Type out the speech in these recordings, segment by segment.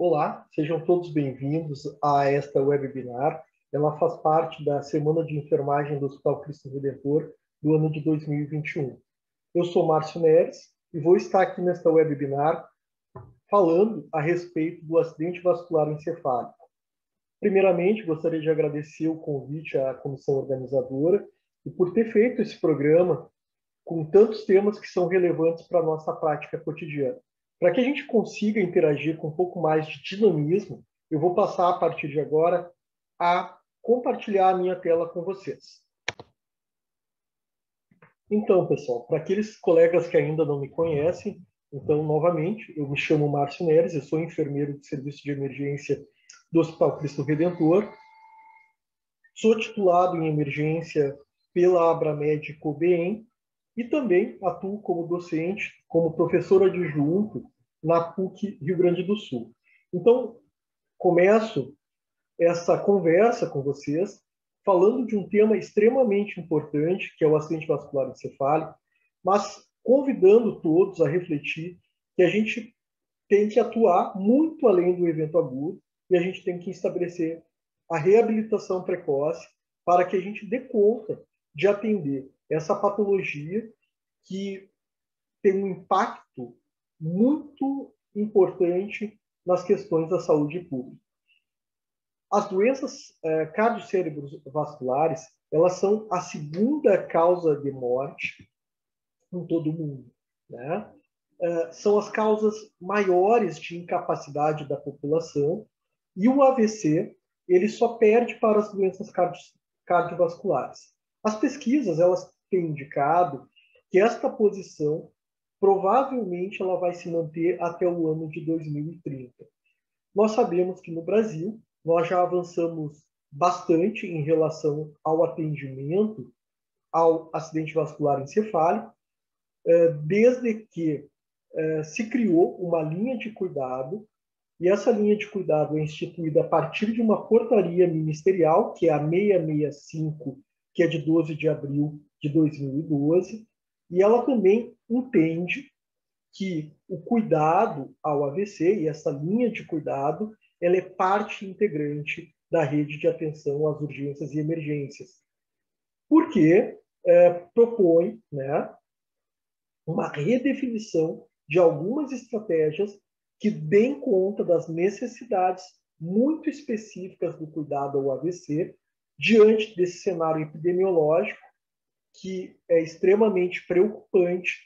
Olá, sejam todos bem-vindos a esta webinar. Ela faz parte da Semana de Enfermagem do Hospital Cristo Redentor do ano de 2021. Eu sou Márcio Neres e vou estar aqui nesta webinar falando a respeito do acidente vascular encefálico. Primeiramente, gostaria de agradecer o convite à comissão organizadora e por ter feito esse programa com tantos temas que são relevantes para a nossa prática cotidiana. Para que a gente consiga interagir com um pouco mais de dinamismo, eu vou passar, a partir de agora, a compartilhar a minha tela com vocês. Então, pessoal, para aqueles colegas que ainda não me conhecem, então, novamente, eu me chamo Márcio Neres, eu sou enfermeiro de serviço de emergência do Hospital Cristo Redentor, sou titulado em emergência pela Abramed Cobem, e também atuo como docente, como professor adjunto na PUC Rio Grande do Sul. Então, começo essa conversa com vocês falando de um tema extremamente importante, que é o acidente vascular encefálico, mas convidando todos a refletir que a gente tem que atuar muito além do evento agudo e a gente tem que estabelecer a reabilitação precoce para que a gente dê conta de atender essa patologia que tem um impacto muito importante nas questões da saúde pública. As doenças cardiocérebrovasculares, elas são a segunda causa de morte em todo o mundo, né? São as causas maiores de incapacidade da população e o AVC, ele só perde para as doenças cardiovasculares. As pesquisas, elas têm indicado que esta posição provavelmente ela vai se manter até o ano de 2030. Nós sabemos que no Brasil nós já avançamos bastante em relação ao atendimento ao acidente vascular encefálico, desde que se criou uma linha de cuidado, e essa linha de cuidado é instituída a partir de uma portaria ministerial, que é a 665, que é de 12 de abril de 2012, e ela também entende que o cuidado ao AVC e essa linha de cuidado, ela é parte integrante da rede de atenção às urgências e emergências, porque propõe, né, uma redefinição de algumas estratégias que deem conta das necessidades muito específicas do cuidado ao AVC diante desse cenário epidemiológico que é extremamente preocupante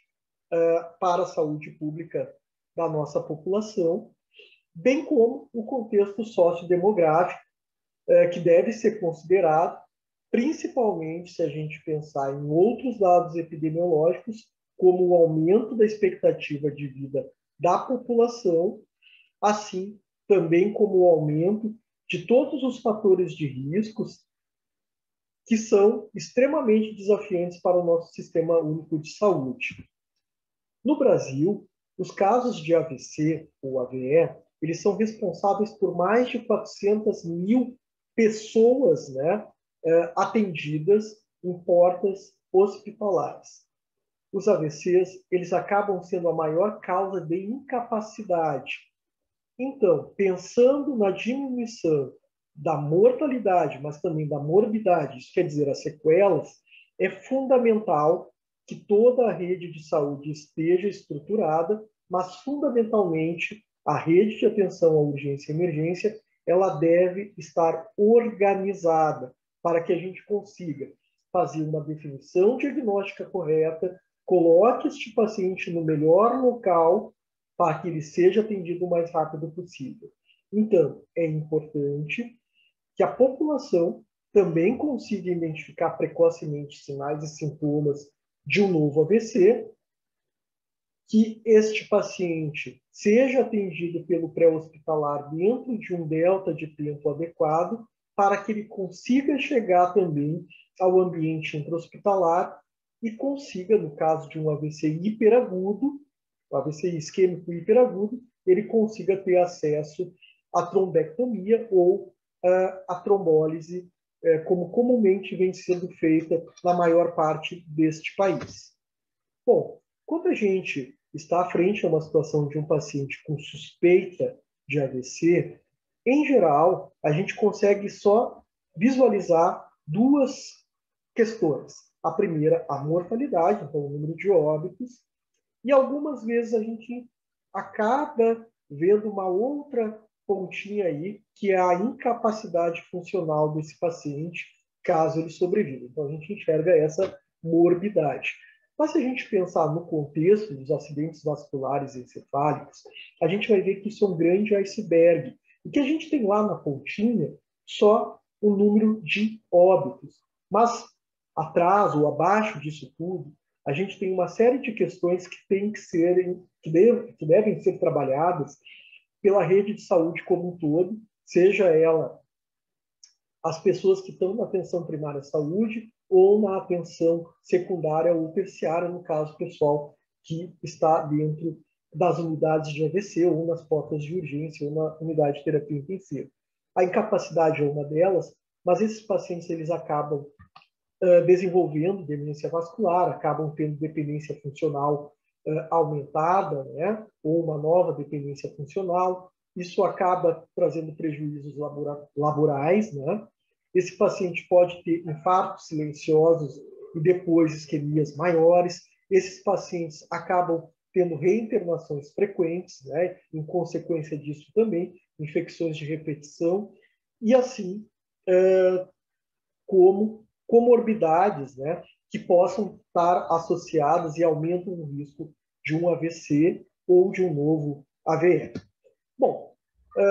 para a saúde pública da nossa população, bem como o contexto sociodemográfico que deve ser considerado, principalmente se a gente pensar em outros dados epidemiológicos, como o aumento da expectativa de vida da população, assim também como o aumento de todos os fatores de riscos que são extremamente desafiantes para o nosso Sistema Único de Saúde. No Brasil, os casos de AVC ou AVE, eles são responsáveis por mais de 400 mil pessoas, né, atendidas em portas hospitalares. Os AVCs, eles acabam sendo a maior causa de incapacidade. Então, pensando na diminuição da mortalidade, mas também da morbidade, isso quer dizer, as sequelas, é fundamental que toda a rede de saúde esteja estruturada, mas fundamentalmente a rede de atenção à urgência e emergência, ela deve estar organizada para que a gente consiga fazer uma definição diagnóstica correta, coloque este paciente no melhor local para que ele seja atendido o mais rápido possível. Então, é importante que a população também consiga identificar precocemente sinais e sintomas de um novo AVC, que este paciente seja atendido pelo pré-hospitalar dentro de um delta de tempo adequado, para que ele consiga chegar também ao ambiente intra-hospitalar e consiga, no caso de um AVC hiperagudo, o AVC isquêmico hiperagudo, ele consiga ter acesso à trombectomia ou à trombólise, como comumente vem sendo feita na maior parte deste país. Bom, quando a gente está à frente a uma situação de um paciente com suspeita de AVC, em geral, a gente consegue só visualizar duas questões. A primeira, a mortalidade, então o número de óbitos, e algumas vezes a gente acaba vendo uma outra pontinha aí, que é a incapacidade funcional desse paciente, caso ele sobreviva. Então a gente enxerga essa morbidade. Mas se a gente pensar no contexto dos acidentes vasculares encefálicos, a gente vai ver que isso é um grande iceberg. E que a gente tem lá na pontinha só o número de óbitos. Mas atrás ou abaixo disso tudo, a gente tem uma série de questões que devem ser trabalhadas pela rede de saúde como um todo, seja ela as pessoas que estão na atenção primária à saúde ou na atenção secundária ou terciária, no caso pessoal que está dentro das unidades de AVC ou nas portas de urgência ou na unidade de terapia intensiva. A incapacidade é uma delas, mas esses pacientes eles acabam desenvolvendo demência vascular, acabam tendo dependência funcional aumentada, né? Ou uma nova dependência funcional. Isso acaba trazendo prejuízos laborais, né? Esse paciente pode ter infartos silenciosos e depois isquemias maiores. Esses pacientes acabam tendo reinternações frequentes, né? Em consequência disso também, infecções de repetição, e assim como comorbidades, né, que possam estar associadas e aumentam o risco de um AVC ou de um novo AVE. Bom,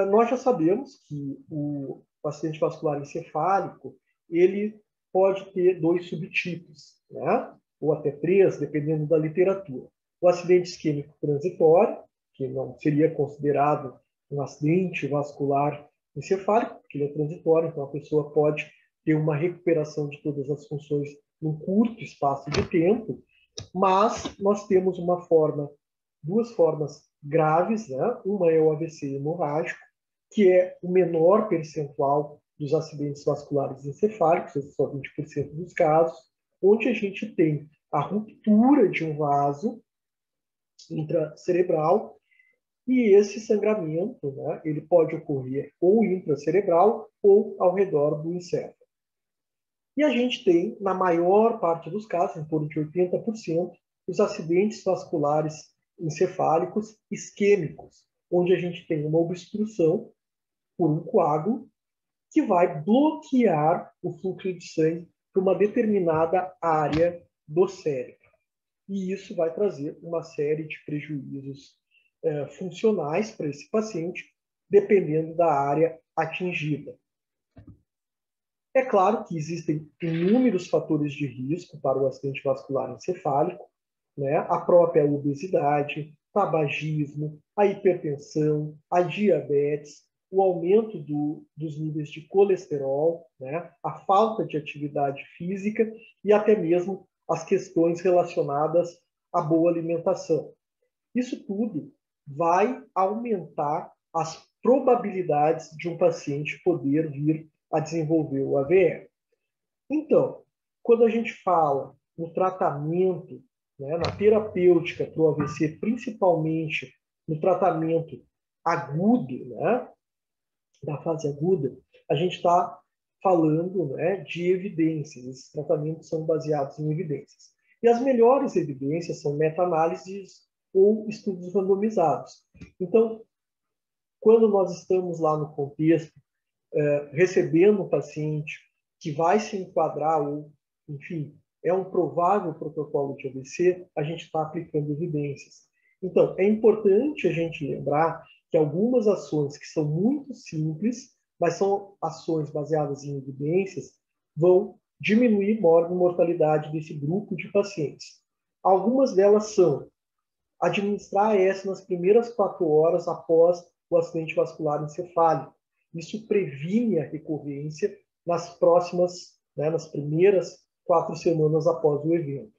nós já sabemos que o acidente vascular encefálico ele pode ter dois subtipos, né, ou até três, dependendo da literatura. O acidente isquêmico transitório, que não seria considerado um acidente vascular encefálico, porque ele é transitório, então a pessoa pode ter uma recuperação de todas as funções num curto espaço de tempo, mas nós temos duas formas graves, né? Uma é o AVC hemorrágico, que é o menor percentual dos acidentes vasculares encefálicos, só 20% dos casos, onde a gente tem a ruptura de um vaso intracerebral e esse sangramento, né, ele pode ocorrer ou intracerebral ou ao redor do encéfalo. E a gente tem, na maior parte dos casos, em torno de 80%, os acidentes vasculares encefálicos isquêmicos, onde a gente tem uma obstrução por um coágulo que vai bloquear o fluxo de sangue para uma determinada área do cérebro. E isso vai trazer uma série de prejuízos funcionais para esse paciente, dependendo da área atingida. É claro que existem inúmeros fatores de risco para o acidente vascular encefálico, né? A própria obesidade, tabagismo, a hipertensão, a diabetes, o aumento dos níveis de colesterol, né? A falta de atividade física e até mesmo as questões relacionadas à boa alimentação. Isso tudo vai aumentar as probabilidades de um paciente poder vir a desenvolver o AVE. Então, quando a gente fala no tratamento, né, na terapêutica para o AVC, principalmente no tratamento agudo, né, da fase aguda, a gente está falando, né, de evidências. Esses tratamentos são baseados em evidências. E as melhores evidências são meta-análises ou estudos randomizados. Então, quando nós estamos lá no contexto, recebendo um paciente que vai se enquadrar, ou, enfim, é um provável protocolo de AVC, a gente está aplicando evidências. Então, é importante a gente lembrar que algumas ações que são muito simples, mas são ações baseadas em evidências, vão diminuir mortalidade desse grupo de pacientes. Algumas delas são administrar AS nas primeiras 4 horas após o acidente vascular encefálico. Isso previne a recorrência nas primeiras 4 semanas após o evento.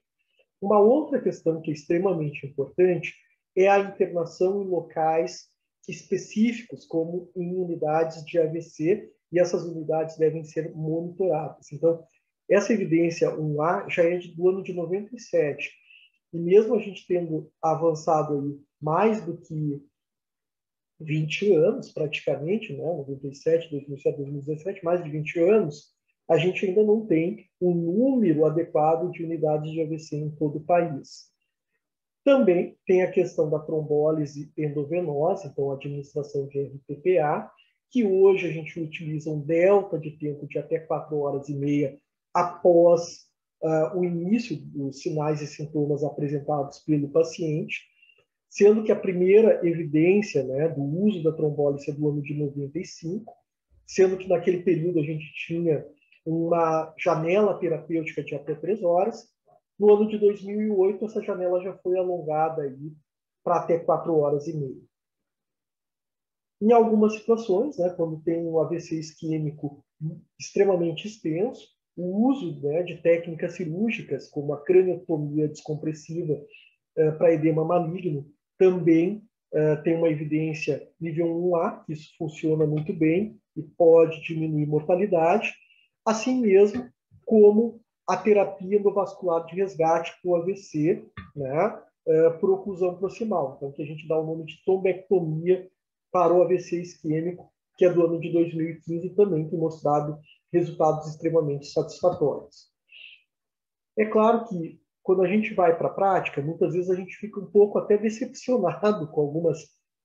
Uma outra questão que é extremamente importante é a internação em locais específicos, como em unidades de AVC, e essas unidades devem ser monitoradas. Então, essa evidência 1A já é do ano de 97, e mesmo a gente tendo avançado aí mais do que 20 anos, praticamente, né? 97, 2007, 2017, mais de 20 anos, a gente ainda não tem um número adequado de unidades de AVC em todo o país. Também tem a questão da trombólise endovenosa, então a administração de RTPA, que hoje a gente utiliza um delta de tempo de até 4 horas e meia após o início dos sinais e sintomas apresentados pelo paciente, sendo que a primeira evidência, né, do uso da trombólise é do ano de 95, sendo que naquele período a gente tinha uma janela terapêutica de até 3 horas. No ano de 2008, essa janela já foi alongada para até 4 horas e meia. Em algumas situações, né, quando tem um AVC isquêmico extremamente extenso, o uso, né, de técnicas cirúrgicas, como a craniotomia descompressiva para edema maligno, também tem uma evidência nível 1A, que isso funciona muito bem e pode diminuir mortalidade, assim mesmo como a terapia endovascular de resgate para o AVC, né, por oclusão proximal, então que a gente dá o nome de trombectomia para o AVC isquêmico, que é do ano de 2015 e também tem mostrado resultados extremamente satisfatórios. É claro que quando a gente vai para a prática, muitas vezes a gente fica um pouco até decepcionado com algumas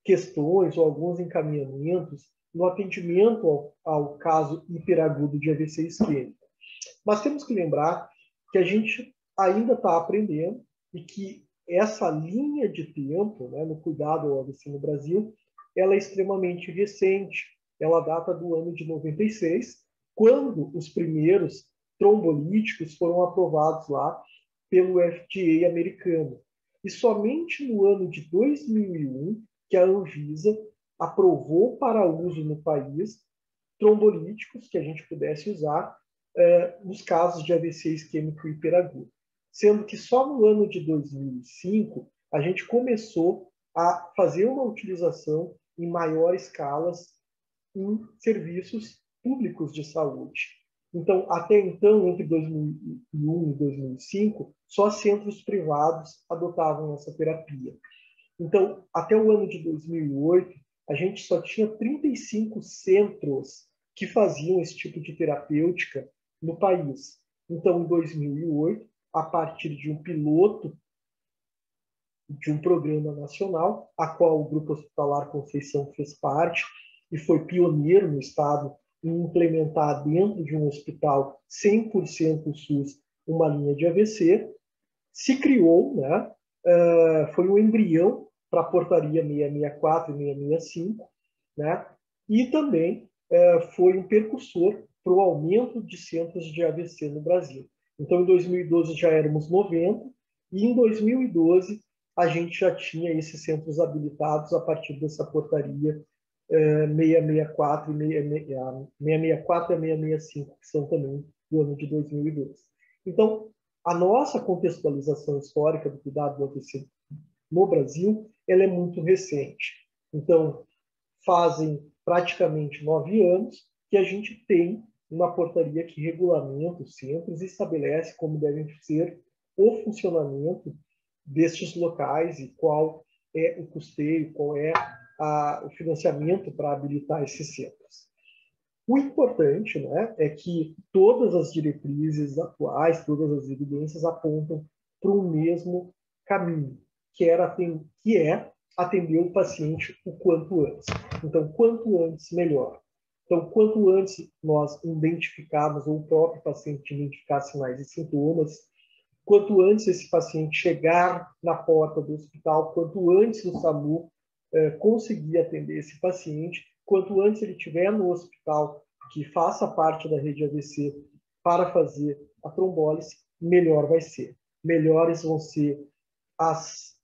questões ou alguns encaminhamentos no atendimento ao caso hiperagudo de AVC isquêmico. Mas temos que lembrar que a gente ainda está aprendendo e que essa linha de tempo, né, no cuidado ao AVC no Brasil, ela é extremamente recente. Ela data do ano de 96, quando os primeiros trombolíticos foram aprovados lá pelo FDA americano. E somente no ano de 2001 que a Anvisa aprovou para uso no país trombolíticos que a gente pudesse usar nos casos de AVC isquêmico hiperagudo. Sendo que só no ano de 2005 a gente começou a fazer uma utilização em maior escala em serviços públicos de saúde. Então, até então, entre 2001 e 2005, só centros privados adotavam essa terapia. Então, até o ano de 2008, a gente só tinha 35 centros que faziam esse tipo de terapêutica no país. Então, em 2008, a partir de um piloto de um programa nacional, a qual o Grupo Hospitalar Conceição fez parte e foi pioneiro no estado em implementar dentro de um hospital 100% SUS uma linha de AVC, se criou, né, foi um embrião para a portaria 664 e 665, né, e também foi um precursor para o aumento de centros de AVC no Brasil. Então, em 2012 já éramos 90 e em 2012 a gente já tinha esses centros habilitados a partir dessa portaria 664 e 665, que são também do ano de 2012. Então, a nossa contextualização histórica do cuidado do AVC no Brasil, ela é muito recente. Então, fazem praticamente 9 anos que a gente tem uma portaria que regulamenta os centros e estabelece como devem ser o funcionamento destes locais e qual é o custeio, qual é o financiamento para habilitar esses centros. O importante, né, é que todas as diretrizes atuais, todas as evidências apontam para o mesmo caminho, que é atender o paciente o quanto antes. Então, quanto antes, melhor. Então, quanto antes nós identificarmos, ou o próprio paciente identificar sinais e sintomas, quanto antes esse paciente chegar na porta do hospital, quanto antes o SAMU conseguir atender esse paciente, quanto antes ele estiver no hospital que faça parte da rede AVC para fazer a trombólise, melhor vai ser. Melhores vão ser as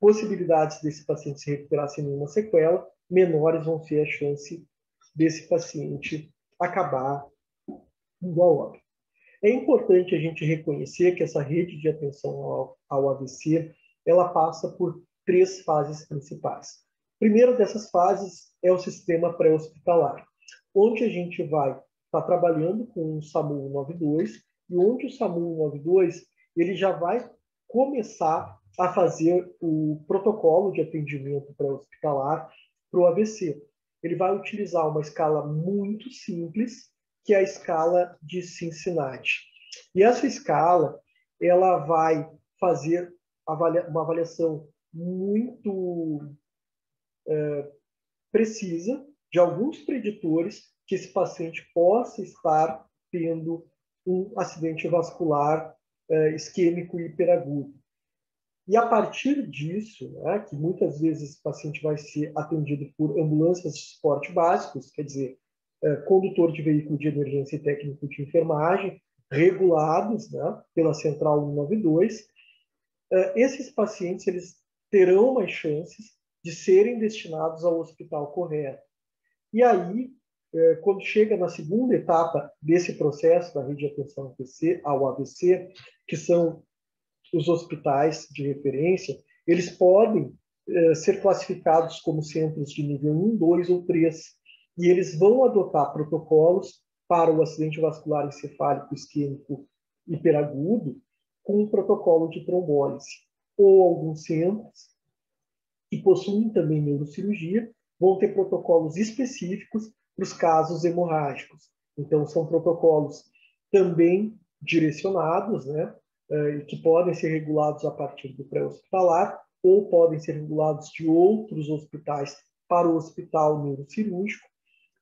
possibilidades desse paciente se recuperar sem nenhuma sequela, menores vão ser a chance desse paciente acabar indo ao óbito. É importante a gente reconhecer que essa rede de atenção ao AVC, ela passa por 3 fases principais. A primeira dessas fases é o sistema pré-hospitalar, onde a gente vai estar trabalhando com o SAMU 192 e onde o SAMU 192 ele já vai começar a fazer o protocolo de atendimento pré-hospitalar para o AVC. Ele vai utilizar uma escala muito simples, que é a escala de Cincinnati. E essa escala, ela vai fazer uma avaliação muito precisa de alguns preditores que esse paciente possa estar tendo um acidente vascular isquêmico hiperagudo. E a partir disso, né, que muitas vezes esse paciente vai ser atendido por ambulâncias de suporte básicos, quer dizer, condutor de veículo de emergência e técnico de enfermagem, regulados, né, pela Central 192, esses pacientes eles terão mais chances de serem destinados ao hospital correto. E aí, quando chega na segunda etapa desse processo da rede de atenção ao AVC, que são os hospitais de referência, eles podem ser classificados como centros de nível 1, 2 ou 3, e eles vão adotar protocolos para o acidente vascular encefálico isquêmico hiperagudo com um protocolo de trombólise. Ou alguns centros que possuem também neurocirurgia vão ter protocolos específicos para os casos hemorrágicos. Então, são protocolos também direcionados, né, que podem ser regulados a partir do pré-hospitalar ou podem ser regulados de outros hospitais para o hospital neurocirúrgico,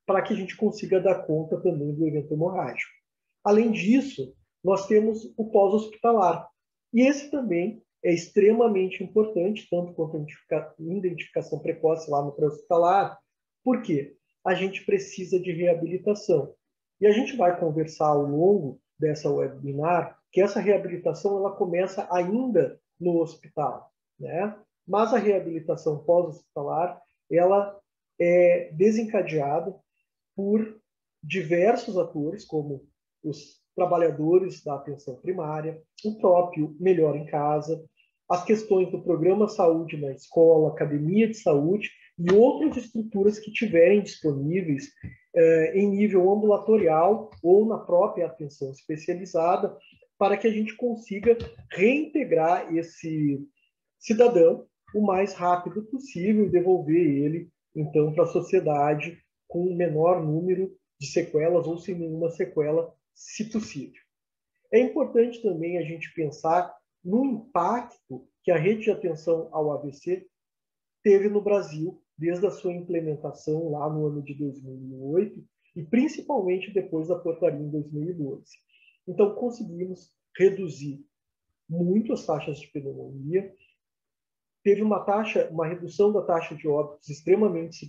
para que a gente consiga dar conta também do evento hemorrágico. Além disso, nós temos o pós-hospitalar. E esse também é extremamente importante, tanto quanto a identificação precoce lá no pré-hospitalar. Por quê? A gente precisa de reabilitação. E a gente vai conversar ao longo dessa webinar que essa reabilitação ela começa ainda no hospital, né? Mas a reabilitação pós-hospitalar ela é desencadeada por diversos atores, como os trabalhadores da atenção primária, o próprio Melhor em Casa, as questões do programa saúde na escola, academia de saúde e outras estruturas que tiverem disponíveis em nível ambulatorial ou na própria atenção especializada, para que a gente consiga reintegrar esse cidadão o mais rápido possível e devolver ele, então, para a sociedade com o menor número de sequelas ou sem nenhuma sequela, se possível. É importante também a gente pensar no impacto que a rede de atenção ao AVC teve no Brasil desde a sua implementação lá no ano de 2008 e principalmente depois da portaria em 2012. Então, conseguimos reduzir muito as taxas de pneumonia, teve uma redução da taxa de óbitos extremamente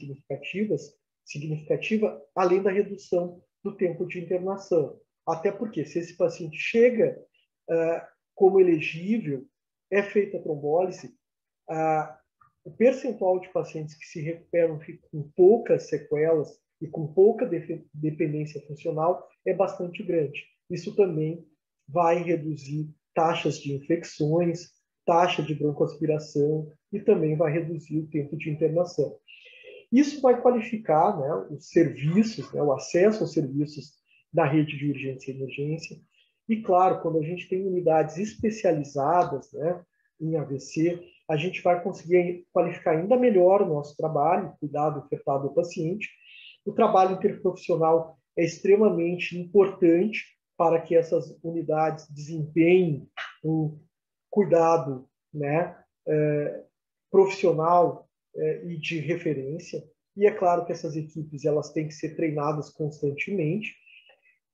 significativa, além da redução do tempo de internação. Até porque, se esse paciente chega como elegível, é feita a trombólise, o percentual de pacientes que se recuperam com poucas sequelas e com pouca dependência funcional é bastante grande. Isso também vai reduzir taxas de infecções, taxa de broncoaspiração e também vai reduzir o tempo de internação. Isso vai qualificar, né, os serviços, né, o acesso aos serviços da rede de urgência e emergência. E, claro, quando a gente tem unidades especializadas, né, em AVC, a gente vai conseguir qualificar ainda melhor o nosso trabalho, cuidado ofertado ao paciente. O trabalho interprofissional é extremamente importante para que essas unidades desempenhem um cuidado, né, profissional e de referência. E é claro que essas equipes elas têm que ser treinadas constantemente.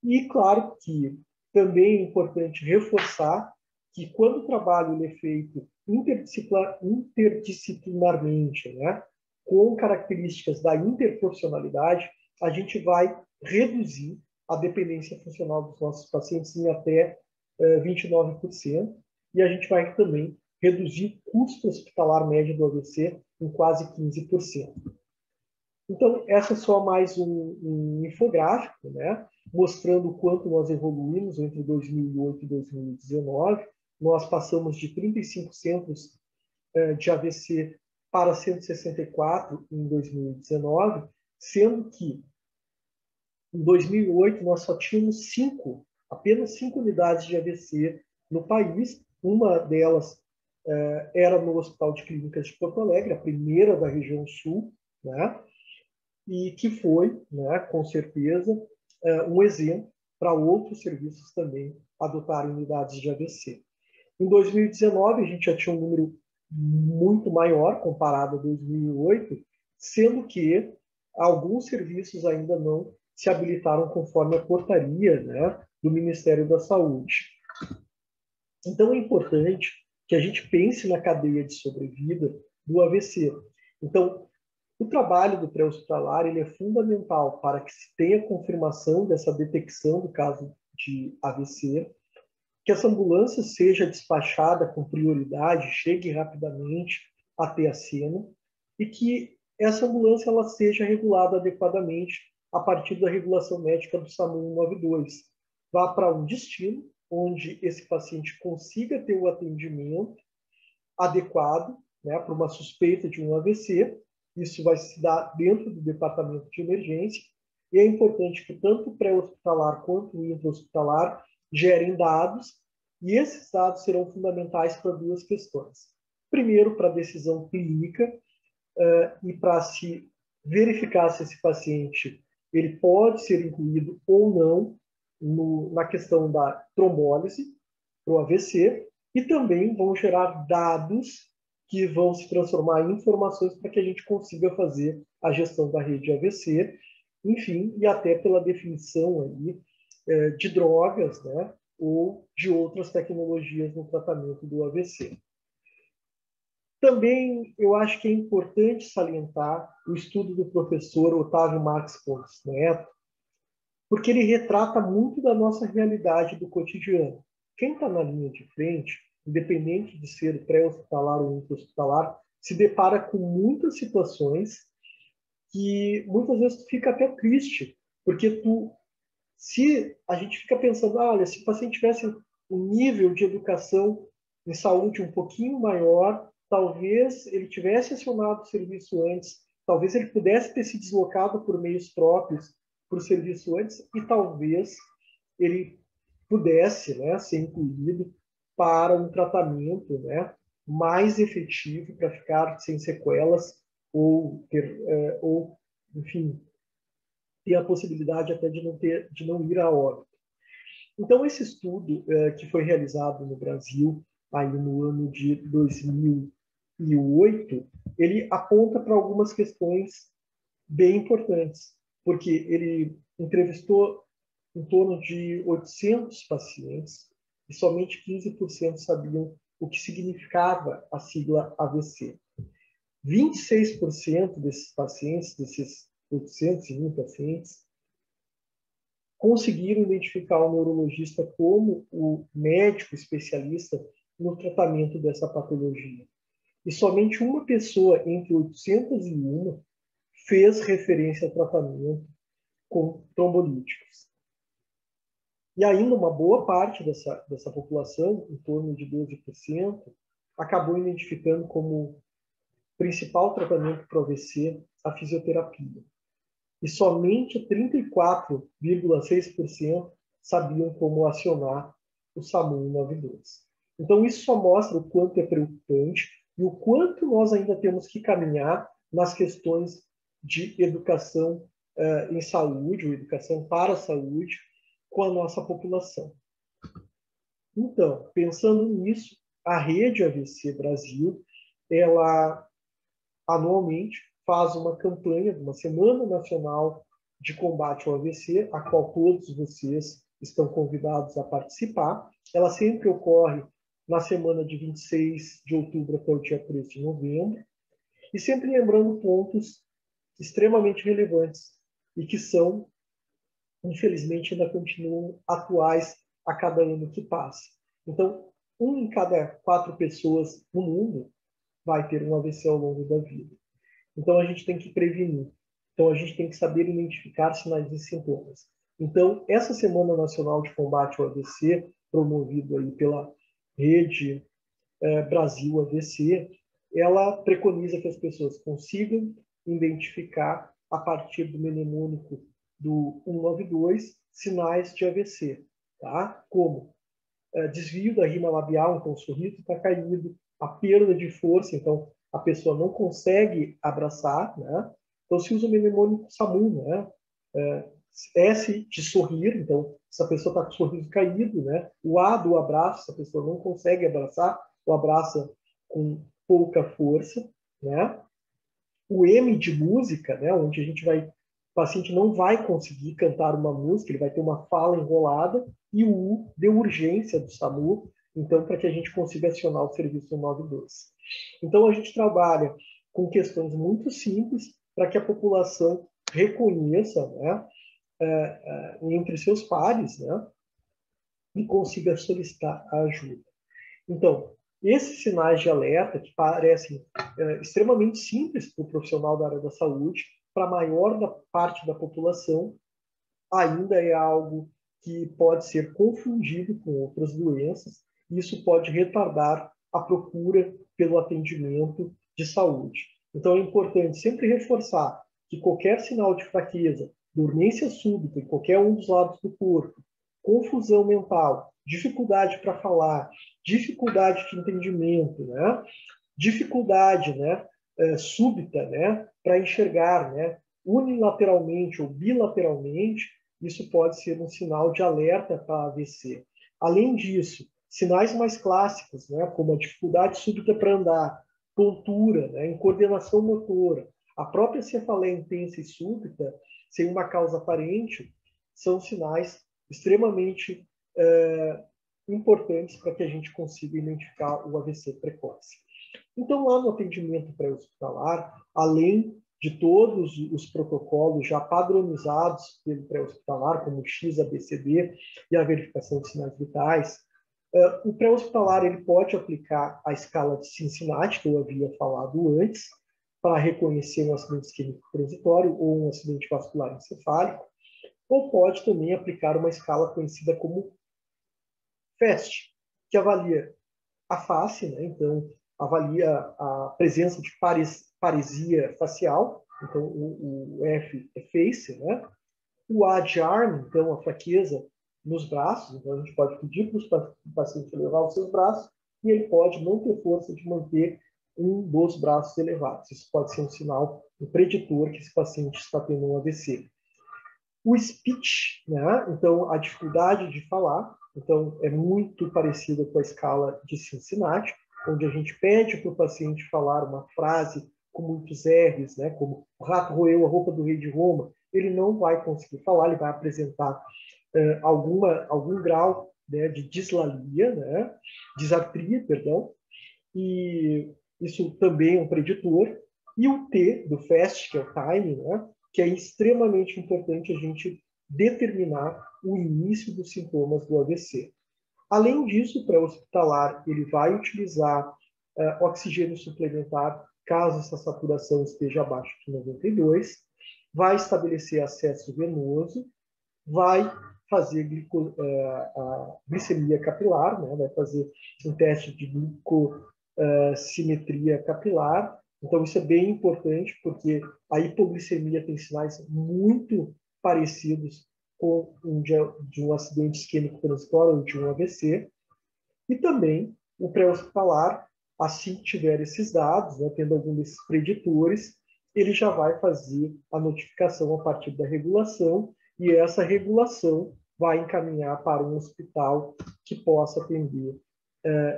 E claro que também é importante reforçar que quando o trabalho ele é feito interdisciplinarmente, né, com características da interprofissionalidade, a gente vai reduzir a dependência funcional dos nossos pacientes em até 29%, e a gente vai também reduzir o custo hospitalar médio do AVC em quase 15%. Então, essa é só mais um infográfico, né, mostrando o quanto nós evoluímos entre 2008 e 2019. Nós passamos de 35 centros de AVC para 164 em 2019, sendo que em 2008 nós só tínhamos apenas 5 unidades de AVC no país, uma delas era no Hospital de Clínicas de Porto Alegre, a primeira da região sul, né? E que foi, né, com certeza, um exemplo para outros serviços também adotarem unidades de AVC. Em 2019, a gente já tinha um número muito maior comparado a 2008, sendo que alguns serviços ainda não se habilitaram conforme a portaria, né, do Ministério da Saúde. Então, é importante que a gente pense na cadeia de sobrevida do AVC. Então, o trabalho do pré-hospitalar ele é fundamental para que se tenha confirmação dessa detecção do caso de AVC, que essa ambulância seja despachada com prioridade, chegue rapidamente até a cena e que essa ambulância ela seja regulada adequadamente a partir da regulação médica do SAMU 192. Vá para um destino onde esse paciente consiga ter o atendimento adequado, né, para uma suspeita de um AVC. Isso vai se dar dentro do departamento de emergência e é importante que tanto o pré-hospitalar quanto o intra-hospitalar gerem dados e esses dados serão fundamentais para duas questões. Primeiro, para a decisão clínica e para se verificar se esse paciente ele pode ser incluído ou não na questão da trombólise para o AVC e também vão gerar dados que vão se transformar em informações para que a gente consiga fazer a gestão da rede AVC, enfim, e até pela definição aí, de drogas, né, ou de outras tecnologias no tratamento do AVC. Também eu acho que é importante salientar o estudo do professor Otávio Marques Pontes Neto, porque ele retrata muito da nossa realidade do cotidiano. Quem está na linha de frente, independente de ser pré-hospitalar ou intra-hospitalar, se depara com muitas situações que muitas vezes tu fica até triste, porque se a gente fica pensando, olha, se o paciente tivesse um nível de educação em saúde um pouquinho maior, talvez ele tivesse acionado o serviço antes, talvez ele pudesse ter se deslocado por meios próprios para o serviço antes e talvez ele pudesse, né, ser incluído para um tratamento, né, mais efetivo para ficar sem sequelas ou enfim, ter a possibilidade até de não ir a óbito. Então, esse estudo que foi realizado no Brasil aí no ano de 2008, ele aponta para algumas questões bem importantes, porque ele entrevistou em torno de 800 pacientes e somente 15% sabiam o que significava a sigla AVC. 26% desses pacientes, desses 801 pacientes, conseguiram identificar o neurologista como o médico especialista no tratamento dessa patologia. E somente uma pessoa entre 801 fez referência ao tratamento com trombolíticos. E ainda uma boa parte dessa população, em torno de 12%, acabou identificando como principal tratamento para o AVC a fisioterapia. E somente 34,6% sabiam como acionar o SAMU 192. Então, isso só mostra o quanto é preocupante e o quanto nós ainda temos que caminhar nas questões de educação em saúde, ou educação para a saúde, com a nossa população. Então, pensando nisso, a Rede AVC Brasil, ela anualmente faz uma campanha, uma Semana Nacional de Combate ao AVC, a qual todos vocês estão convidados a participar. Ela sempre ocorre na semana de 26 de outubro até o dia 3 de novembro, e sempre lembrando pontos extremamente relevantes e que são, infelizmente, ainda continuam atuais a cada ano que passa. Então, 1 em cada 4 pessoas no mundo vai ter um AVC ao longo da vida. Então, a gente tem que prevenir. Então, a gente tem que saber identificar sinais e sintomas. Então, essa Semana Nacional de Combate ao AVC, promovida aí pela Rede Brasil AVC, ela preconiza que as pessoas consigam identificar, a partir do mnemônico do 192, sinais de AVC, tá? Como desvio da rima labial, então o sorriso está caído, a perda de força, então a pessoa não consegue abraçar, né? Então se usa o mnemônico SAMU, né? S de sorrir, então se a pessoa está com o sorriso caído, né? O A do abraço, se a pessoa não consegue abraçar, ou abraça com pouca força, né? O M de música, né? Onde a gente vai, o paciente não vai conseguir cantar uma música, ele vai ter uma fala enrolada, e o U de urgência do SAMU, então para que a gente consiga acionar o serviço 192. Então a gente trabalha com questões muito simples para que a população reconheça, né? Entre seus pares, né? E consiga solicitar a ajuda. Então, esses sinais de alerta, que parecem extremamente simples para o profissional da área da saúde, para a maior parte da população, ainda é algo que pode ser confundido com outras doenças, e isso pode retardar a procura pelo atendimento de saúde. Então, é importante sempre reforçar que qualquer sinal de fraqueza, dormência súbita em qualquer um dos lados do corpo, confusão mental, dificuldade para falar, dificuldade de entendimento, né? Dificuldade, né? Súbita, né? Para enxergar, né? Unilateralmente ou bilateralmente, isso pode ser um sinal de alerta para AVC. Além disso, sinais mais clássicos, né? Como a dificuldade súbita para andar, tontura, né? Incoordenação motora, a própria cefaleia intensa e súbita, sem uma causa aparente, são sinais extremamente importantes para que a gente consiga identificar o AVC precoce. Então, lá no atendimento pré-hospitalar, além de todos os protocolos já padronizados pelo pré-hospitalar, como o XABCD e a verificação de sinais vitais, o pré-hospitalar ele pode aplicar a escala de Cincinnati, que eu havia falado antes, para reconhecer um acidente isquêmico transitório ou um acidente vascular encefálico, ou pode também aplicar uma escala conhecida como FAST, que avalia a face, né? Então, avalia a presença de paresia facial, então o F é face, né? O A de arm, então a fraqueza nos braços, então a gente pode pedir para o paciente elevar os seus braços e ele pode não ter força de manter um dos braços elevados. Isso pode ser um sinal, um preditor que esse paciente está tendo um AVC. O speech, né? Então a dificuldade de falar, então é muito parecida com a escala de Cincinnati, onde a gente pede para o paciente falar uma frase com muitos R's, né? Como o rato roeu a roupa do rei de Roma, ele não vai conseguir falar, ele vai apresentar algum grau, né, de dislalia, né? Disartria, perdão, e isso também é um preditor. E o T do FAST, que é o time, né? Que é extremamente importante a gente determinar o início dos sintomas do AVC. Além disso, o pré-hospitalar ele vai utilizar oxigênio suplementar caso essa saturação esteja abaixo de 92, vai estabelecer acesso venoso, vai fazer a glicemia capilar, né? Vai fazer um teste de glicosimetria capilar. Então, isso é bem importante, porque a hipoglicemia tem sinais muito parecidos com de um acidente isquêmico transitório ou de um AVC. E também o pré-hospitalar, assim que tiver esses dados, né, tendo algum desses preditores, ele já vai fazer a notificação a partir da regulação, e essa regulação vai encaminhar para um hospital que possa atender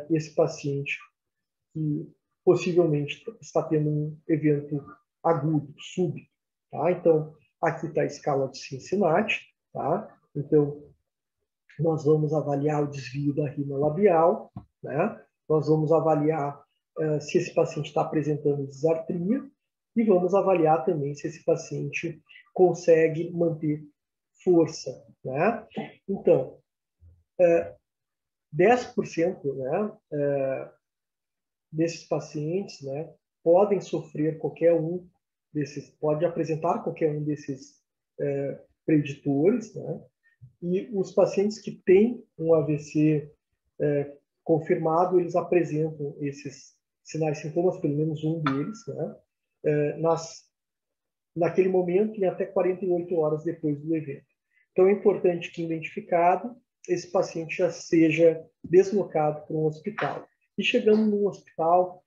esse paciente que possivelmente está tendo um evento agudo, súbito. Tá? Então, aqui está a escala de Cincinnati. Tá? Então, nós vamos avaliar o desvio da rima labial, né? Nós vamos avaliar se esse paciente está apresentando disartria e vamos avaliar também se esse paciente consegue manter força, né? Então, 10%, né, desses pacientes, né, podem sofrer qualquer um desses, pode apresentar qualquer um desses preditores, né? E os pacientes que têm um AVC confirmado, eles apresentam esses sinais e sintomas, pelo menos um deles, né? Naquele momento e até 48 horas depois do evento. Então, é importante que, identificado, esse paciente já seja deslocado para um hospital. E chegando no hospital,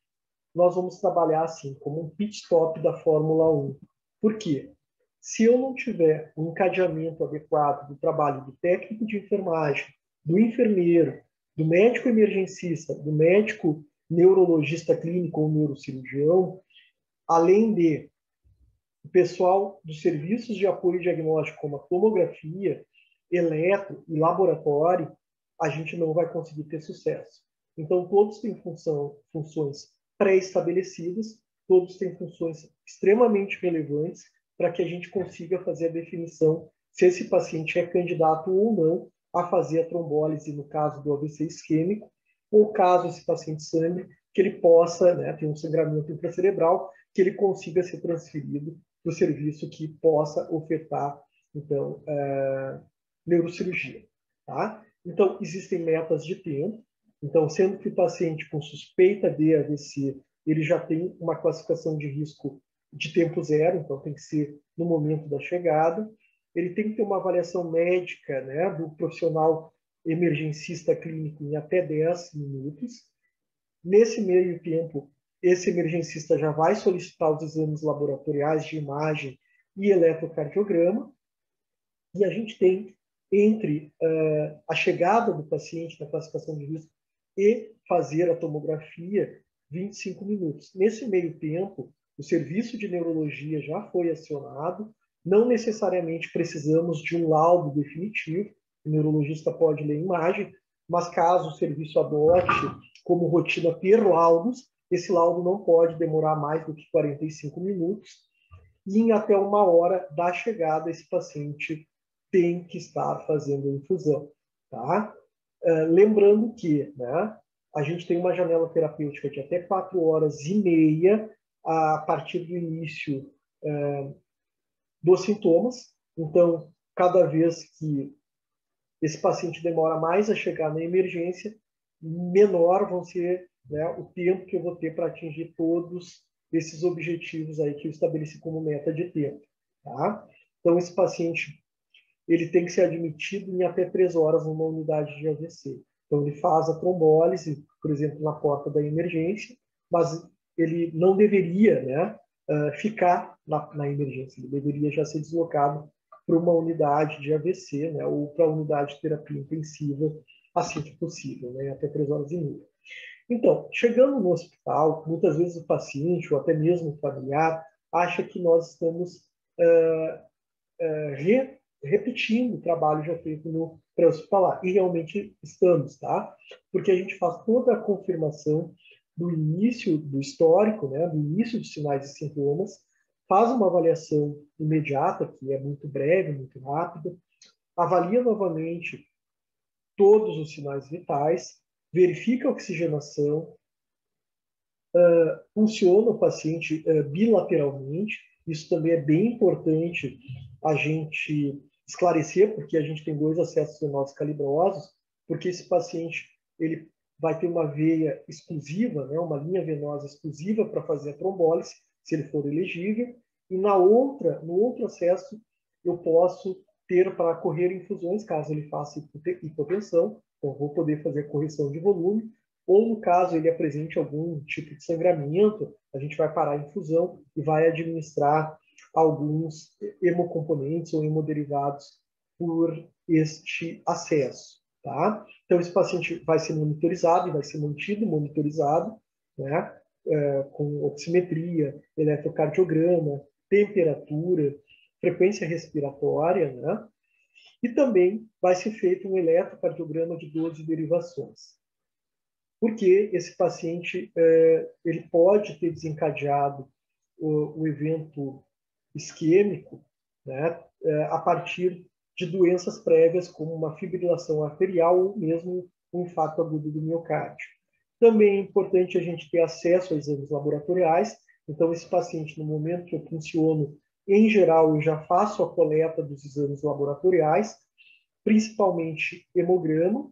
nós vamos trabalhar assim, como um pit stop da Fórmula 1. Por quê? Se eu não tiver um encadeamento adequado do trabalho do técnico de enfermagem, do enfermeiro, do médico emergencista, do médico neurologista clínico ou neurocirurgião, além de o pessoal dos serviços de apoio diagnóstico, como a tomografia, eletro e laboratório, a gente não vai conseguir ter sucesso. Então, todos têm funções pré-estabelecidas, todos têm funções extremamente relevantes para que a gente consiga fazer a definição se esse paciente é candidato ou não a fazer a trombólise, no caso do AVC isquêmico, ou caso esse paciente sangre, que ele possa, né, ter um sangramento intracerebral, que ele consiga ser transferido para o serviço que possa ofertar, então, neurocirurgia. Tá? Então, existem metas de tempo. Então, sendo que o paciente com suspeita de AVC, ele já tem uma classificação de risco de tempo zero, então tem que ser no momento da chegada. Ele tem que ter uma avaliação médica, né, do profissional emergencista clínico em até 10 minutos. Nesse meio tempo, esse emergencista já vai solicitar os exames laboratoriais de imagem e eletrocardiograma, e a gente tem, entre a chegada do paciente na classificação de risco e fazer a tomografia, 25 minutos. Nesse meio tempo, o serviço de neurologia já foi acionado, não necessariamente precisamos de um laudo definitivo, o neurologista pode ler imagem, mas caso o serviço adote como rotina ter laudos, esse laudo não pode demorar mais do que 45 minutos, e em até 1 hora da chegada esse paciente tem que estar fazendo a infusão. Tá? Lembrando que, né, a gente tem uma janela terapêutica de até 4 horas e meia a partir do início dos sintomas. Então, cada vez que esse paciente demora mais a chegar na emergência, menor vão ser, né, o tempo que eu vou ter para atingir todos esses objetivos aí que eu estabeleci como meta de tempo. Tá? Então, esse paciente ele tem que ser admitido em até 3 horas numa unidade de AVC. Então, ele faz a trombólise, por exemplo, na porta da emergência, mas ele não deveria, né, ficar na emergência, ele deveria já ser deslocado para uma unidade de AVC, né, ou para a unidade de terapia intensiva, assim que possível, né, até 3 horas e meia. Então, chegando no hospital, muitas vezes o paciente, ou até mesmo o familiar, acha que nós estamos repetindo o trabalho já feito no pré-hospitalar. E realmente estamos, tá? Porque a gente faz toda a confirmação do início do histórico, né, do início dos sinais e sintomas, faz uma avaliação imediata, que é muito breve, muito rápida, avalia novamente todos os sinais vitais, verifica a oxigenação, funciona o paciente bilateralmente, isso também é bem importante a gente esclarecer, porque a gente tem 2 acessos venosos calibrosos, porque esse paciente ele vai ter uma veia exclusiva, né, uma linha venosa exclusiva para fazer a trombólise, se ele for elegível, e no outro acesso eu posso ter para correr infusões, caso ele faça hipotensão, então vou poder fazer correção de volume, ou no caso ele apresente algum tipo de sangramento, a gente vai parar a infusão e vai administrar alguns hemocomponentes ou hemoderivados por este acesso. Tá? Então, esse paciente vai ser monitorizado e vai ser mantido monitorizado, né? Com oximetria, eletrocardiograma, temperatura, frequência respiratória, né? E também vai ser feito um eletrocardiograma de 12 derivações. Porque esse paciente ele pode ter desencadeado o evento isquêmico, né, a partir de doenças prévias, como uma fibrilação arterial ou mesmo um infarto agudo do miocárdio. Também é importante a gente ter acesso a exames laboratoriais. Então, esse paciente, no momento que eu funciono, em geral, eu já faço a coleta dos exames laboratoriais, principalmente hemograma,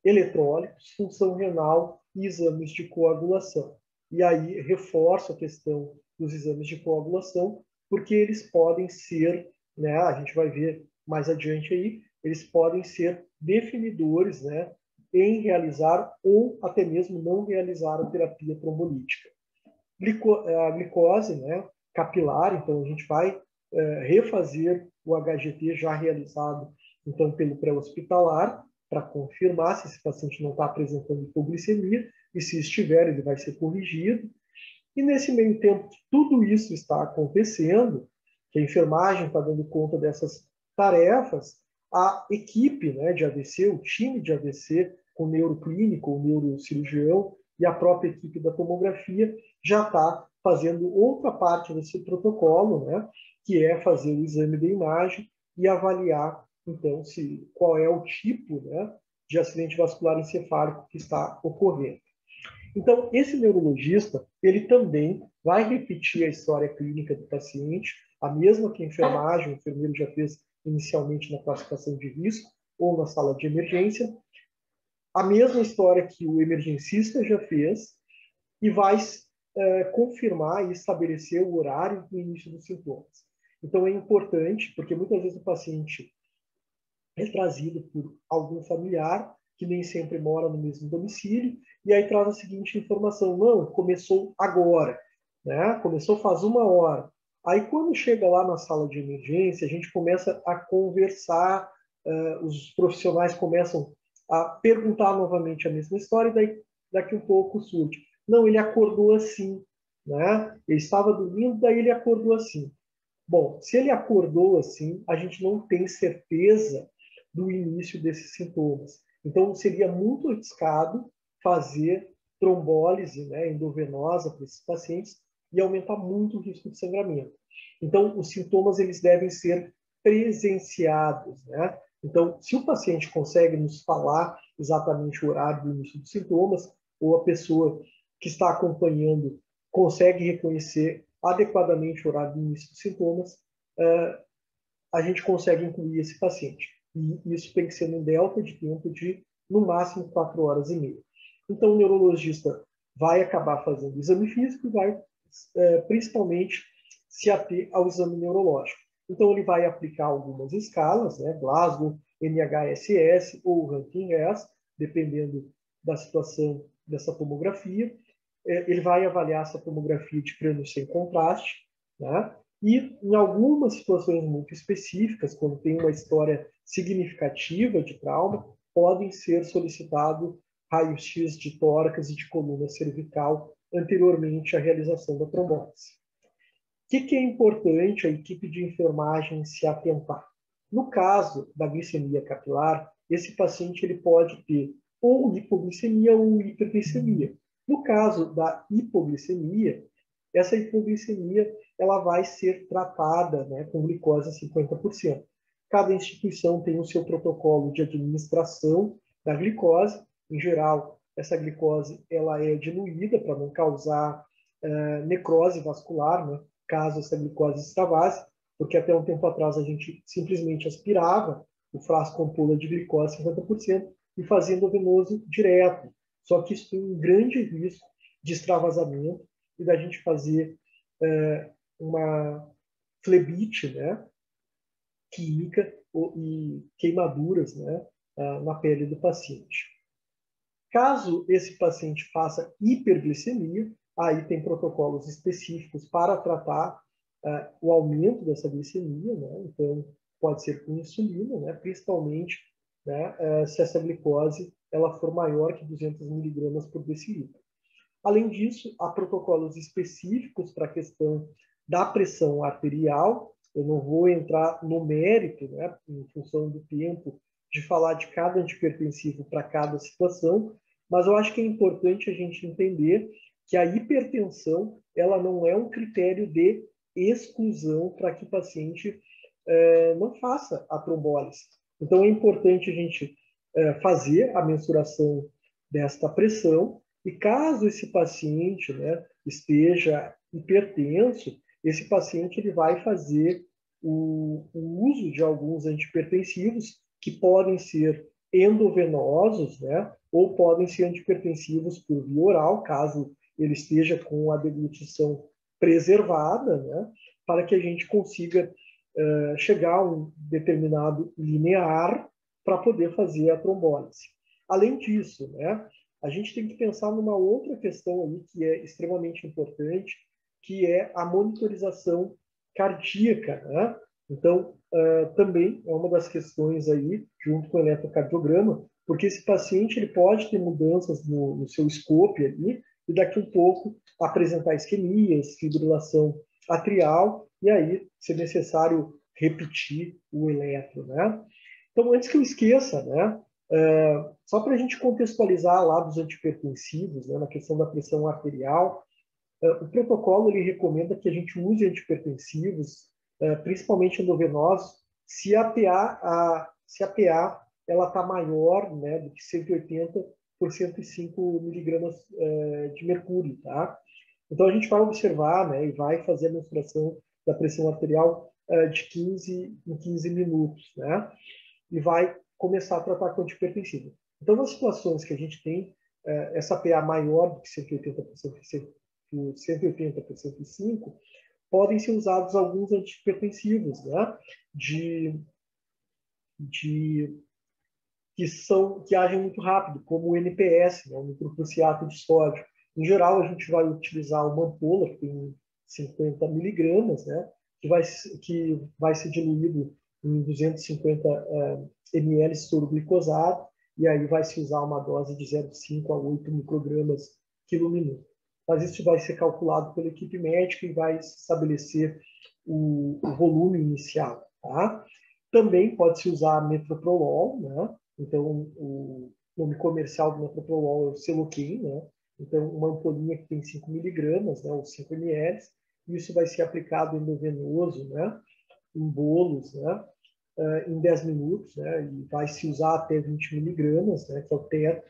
eletrólitos, função renal e exames de coagulação. E aí reforço a questão dos exames de coagulação, porque eles podem ser, né, a gente vai ver mais adiante aí, eles podem ser definidores, né, em realizar ou até mesmo não realizar a terapia trombolítica. A glicose, né, capilar, então a gente vai refazer o HGT já realizado então pelo pré-hospitalar para confirmar se esse paciente não está apresentando hipoglicemia e se estiver ele vai ser corrigido. E nesse meio tempo que tudo isso está acontecendo, que a enfermagem está dando conta dessas tarefas, a equipe, né, de AVC, o time de AVC, com o neuroclínico, o neurocirurgião e a própria equipe da tomografia já está fazendo outra parte desse protocolo, né, que é fazer o exame da imagem e avaliar, então, qual é o tipo, né, de acidente vascular encefálico que está ocorrendo. Então, esse neurologista, ele também vai repetir a história clínica do paciente, a mesma que a enfermagem, o enfermeiro já fez inicialmente na classificação de risco ou na sala de emergência, a mesma história que o emergencista já fez e vai confirmar e estabelecer o horário do início dos sintomas. Então, é importante, porque muitas vezes o paciente é trazido por algum familiar que nem sempre mora no mesmo domicílio, e aí traz a seguinte informação: não, começou agora, né? Começou faz 1 hora. Aí quando chega lá na sala de emergência, a gente começa a conversar, os profissionais começam a perguntar novamente a mesma história, e daí daqui um pouco surge: não, ele acordou assim, né? Ele estava dormindo, daí ele acordou assim. Bom, se ele acordou assim, a gente não tem certeza do início desses sintomas. Então, seria muito arriscado fazer trombólise, né, endovenosa para esses pacientes e aumentar muito o risco de sangramento. Então, os sintomas eles devem ser presenciados, né? Então, se o paciente consegue nos falar exatamente o horário do início dos sintomas, ou a pessoa que está acompanhando consegue reconhecer adequadamente o horário do início dos sintomas, a gente consegue incluir esse paciente. E isso tem que ser num delta de tempo de, no máximo, 4 horas e meia. Então, o neurologista vai acabar fazendo o exame físico e vai, principalmente, se ater ao exame neurológico. Então, ele vai aplicar algumas escalas, né? Glasgow, NHSS ou Rankin-S, dependendo da situação dessa tomografia. Ele vai avaliar essa tomografia de crânio sem contraste, né? E em algumas situações muito específicas, quando tem uma história significativa de trauma, podem ser solicitados raios-x de tórax e de coluna cervical anteriormente à realização da trombose. O que é importante a equipe de enfermagem se atentar? No caso da glicemia capilar, esse paciente ele pode ter ou hipoglicemia ou hiperglicemia. No caso da hipoglicemia, essa hipoglicemia ela vai ser tratada, né, com glicose a 50%. Cada instituição tem o seu protocolo de administração da glicose. Em geral, essa glicose ela é diluída para não causar necrose vascular, né, caso essa glicose extravase, porque até um tempo atrás a gente simplesmente aspirava o frasco ampola de glicose 50% e fazia endovenoso direto. Só que isso tem um grande risco de extravasamento e da gente fazer uma flebite, né, química e queimaduras, né, na pele do paciente. Caso esse paciente faça hiperglicemia, aí tem protocolos específicos para tratar o aumento dessa glicemia, né? Então pode ser com insulina, né? Principalmente, né, se essa glicose ela for maior que 200 miligramas por decilitro. Além disso, há protocolos específicos para a questão da pressão arterial. Eu não vou entrar no mérito, né, em função do tempo, de falar de cada antipertensivo para cada situação, mas eu acho que é importante a gente entender que a hipertensão ela não é um critério de exclusão para que o paciente não faça a trombólise. Então, é importante a gente fazer a mensuração desta pressão e caso esse paciente, né, esteja hipertenso, esse paciente ele vai fazer o uso de alguns antipertensivos que podem ser endovenosos, né, ou podem ser antipertensivos por via oral, caso ele esteja com a deglutição preservada, né, para que a gente consiga chegar a um determinado linear para poder fazer a trombólise. Além disso, né, a gente tem que pensar numa outra questão aí que é extremamente importante, que é a monitorização cardíaca, né? Então, também é uma das questões aí, junto com o eletrocardiograma, porque esse paciente ele pode ter mudanças no seu scope ali, e daqui a um pouco apresentar isquemias, fibrilação atrial, e aí ser necessário repetir o eletro, né? Então, antes que eu esqueça, né, só para a gente contextualizar lá dos antipertensivos, né, na questão da pressão arterial, o protocolo ele recomenda que a gente use antipertensivos, principalmente endovenosos, se a PA ela está maior, né, do que 180 por 105 miligramas de mercúrio, tá? Então a gente vai observar, né, e vai fazer a mensuração da pressão arterial de 15 em 15 minutos, né? E vai começar a tratar com antipertensivo. Então, nas situações que a gente tem essa PA maior do que 180 por 105, podem ser usados alguns antipertensivos, né? Que agem muito rápido, como o NPS, né? O nitroprusiato de sódio. Em geral, a gente vai utilizar uma ampola que tem 50 miligramas, né? Que vai ser diluído em 250 ml de soro glicosado, e aí vai se usar uma dose de 0,5 a 8 microgramas quilo minuto. Mas isso vai ser calculado pela equipe médica e vai estabelecer o volume inicial. Tá? Também pode-se usar metoprolol, né? Então, o nome comercial do metoprolol é o Seloquin, né? Então, uma ampolinha que tem 5 miligramas, né, ou 5 ml, isso vai ser aplicado endovenoso, né, em bolos, né, em 10 minutos, né, e vai se usar até 20 miligramas, né, que é o teto,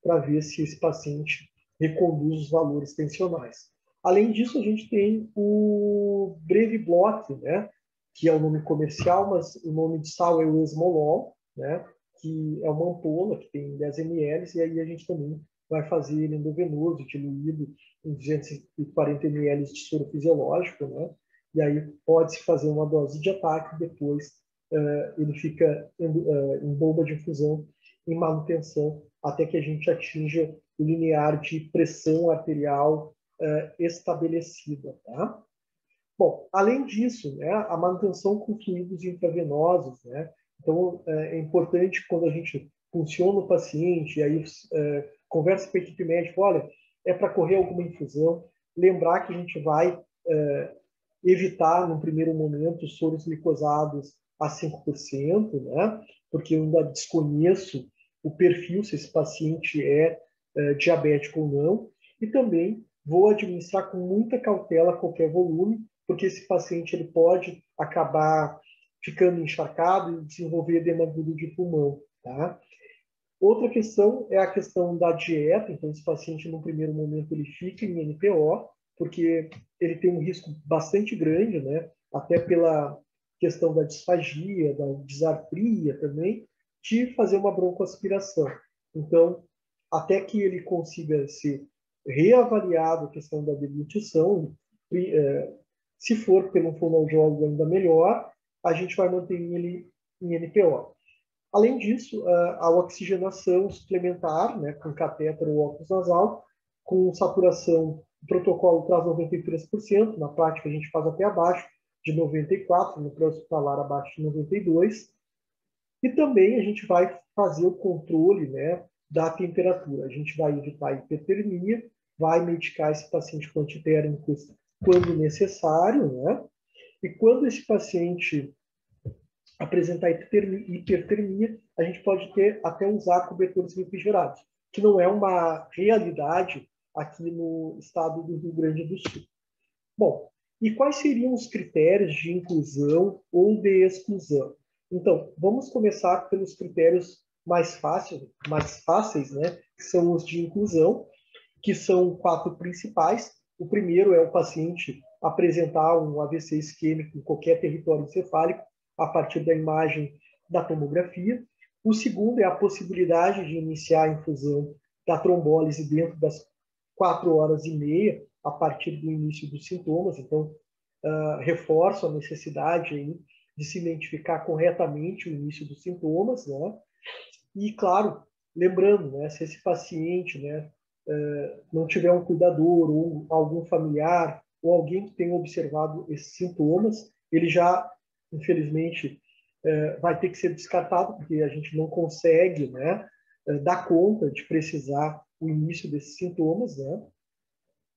para ver se esse paciente reconduz os valores tensionais. Além disso, a gente tem o Brevibloc, né, que é o nome comercial, mas o nome de sal é o Esmolol, né, que é uma ampola que tem 10 ml, e aí a gente também vai fazer ele endovenoso, diluído em 240 ml de soro fisiológico, né, e aí pode-se fazer uma dose de ataque e depois ele fica em bomba de infusão em manutenção até que a gente atinja o limiar de pressão arterial estabelecida. Tá? Bom, além disso, né, a manutenção com fluidos intravenosos, né? Então, é importante quando a gente funciona o paciente, e aí conversa com a equipe médica, olha, é para correr alguma infusão, lembrar que a gente vai evitar, no primeiro momento, soros glicosados a 5%, né? Porque eu ainda desconheço o perfil, se esse paciente é diabético ou não, e também vou administrar com muita cautela qualquer volume, porque esse paciente ele pode acabar ficando encharcado e desenvolver edema agudo de pulmão, tá? Outra questão é a questão da dieta. Então, esse paciente, no primeiro momento, ele fica em NPO, porque ele tem um risco bastante grande, né? Até pela questão da disfagia, da disartria também, de fazer uma broncoaspiração. Então, até que ele consiga ser reavaliado a questão da deglutição, se for pelo fonoaudiólogo ainda melhor, a gente vai manter ele em NPO. Além disso, a oxigenação suplementar, né, com catéter ou óculos nasal, com saturação, o protocolo traz 93%, na prática a gente faz até abaixo de 94%, no pré-hospitalar abaixo de 92%, e também a gente vai fazer o controle, né, da temperatura. A gente vai evitar a hipertermia, vai medicar esse paciente com antitérmicos quando necessário, né, e quando esse paciente apresentar hipertermia, a gente pode ter até usar cobertores refrigerados, que não é uma realidade aqui no estado do Rio Grande do Sul. Bom, e quais seriam os critérios de inclusão ou de exclusão? Então, vamos começar pelos critérios mais fáceis, né, que são os de inclusão, que são 4 principais. O primeiro é o paciente apresentar um AVC isquêmico em qualquer território encefálico, a partir da imagem da tomografia. O segundo é a possibilidade de iniciar a infusão da trombólise dentro das 4 horas e meia, a partir do início dos sintomas. Então, reforço a necessidade aí de se identificar corretamente o início dos sintomas, né? E, claro, lembrando, né, se esse paciente, né, não tiver um cuidador ou algum familiar ou alguém que tenha observado esses sintomas, ele já, infelizmente, vai ter que ser descartado, porque a gente não consegue, né, dar conta de precisar o início desses sintomas, né?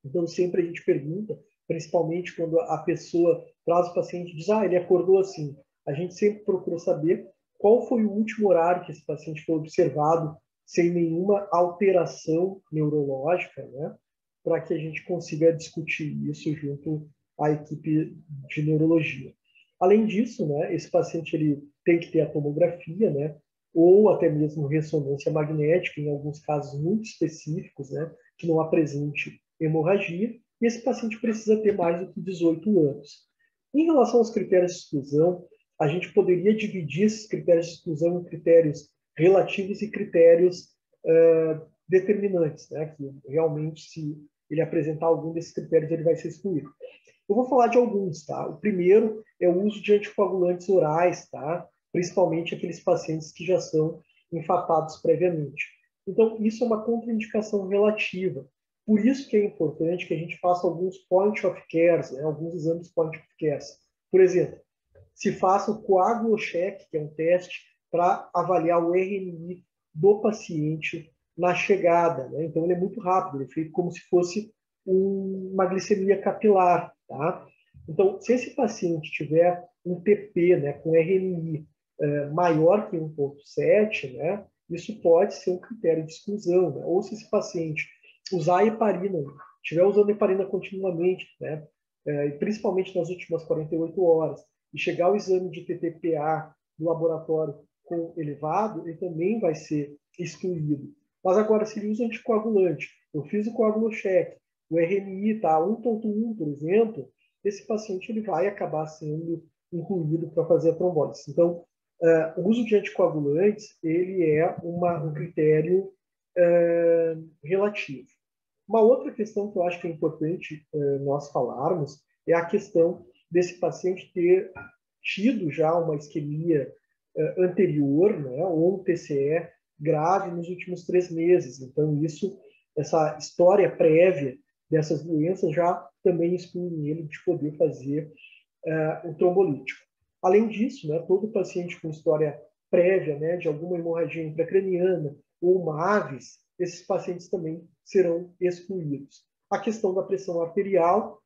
Então, sempre a gente pergunta, principalmente quando a pessoa traz o paciente e diz, ele acordou assim. A gente sempre procura saber qual foi o último horário que esse paciente foi observado sem nenhuma alteração neurológica, né? Para que a gente consiga discutir isso junto à equipe de neurologia. Além disso, né, esse paciente ele tem que ter a tomografia, né, ou até mesmo ressonância magnética, em alguns casos muito específicos, né, que não apresente hemorragia, e esse paciente precisa ter mais do que 18 anos. Em relação aos critérios de exclusão, a gente poderia dividir esses critérios de exclusão em critérios relativos e critérios determinantes, né, que realmente, se ele apresentar algum desses critérios, ele vai ser excluído. Eu vou falar de alguns, tá? O primeiro é o uso de anticoagulantes orais, tá? Principalmente aqueles pacientes que já são enfatados previamente. Então, isso é uma contraindicação relativa. Por isso que é importante que a gente faça alguns point of cares, né? Alguns exames point of cares. Por exemplo, se faça o coagulocheck, que é um teste para avaliar o RNI do paciente na chegada, né? Então, ele é muito rápido, ele é feito como se fosse uma glicemia capilar, tá? Então, se esse paciente tiver um TP, né, com RNI maior que 1,7, né, isso pode ser um critério de exclusão, né? Ou se esse paciente usar heparina, estiver usando heparina continuamente, né, principalmente nas últimas 48 horas, e chegar o exame de TTPA do laboratório com elevado, ele também vai ser excluído. Mas agora, se ele usa anticoagulante, eu fiz o coagulocheck, o RNI está 1,1, por exemplo, esse paciente ele vai acabar sendo incluído para fazer a trombólise. Então, o uso de anticoagulantes ele é um critério relativo. Uma outra questão que eu acho que é importante nós falarmos é a questão desse paciente ter tido já uma isquemia anterior, né, ou um TCE grave nos últimos 3 meses. Então, essa história prévia dessas doenças já também exclui ele de poder fazer o trombolítico. Além disso, né, todo paciente com história prévia, né, de alguma hemorragia intracraniana ou uma AVES, esses pacientes também serão excluídos. A questão da pressão arterial,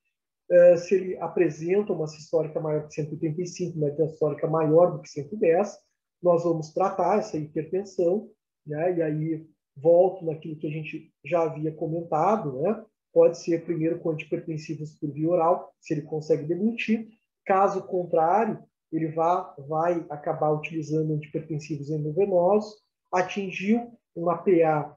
se ele apresenta uma sistólica maior que 185, uma diastólica maior do que 110, nós vamos tratar essa hipertensão, né, e aí volto naquilo que a gente já havia comentado, né, pode ser primeiro com antihipertensivos por via oral, se ele consegue deglutir. Caso contrário, ele vai acabar utilizando antihipertensivos endovenosos, atingiu uma PA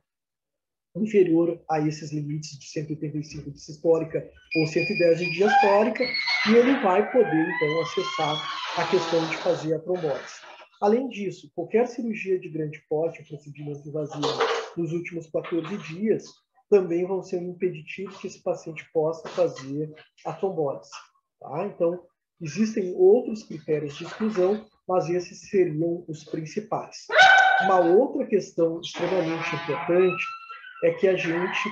inferior a esses limites de 185 de sistólica ou 110 de diastólica, e ele vai poder, então, acessar a questão de fazer a trombose. Além disso, qualquer cirurgia de grande porte, procedimento invasivo nos últimos 14 dias, também vão ser um impeditivo que esse paciente possa fazer a trombose. Tá? Então, existem outros critérios de exclusão, mas esses seriam os principais. Uma outra questão extremamente importante é que a gente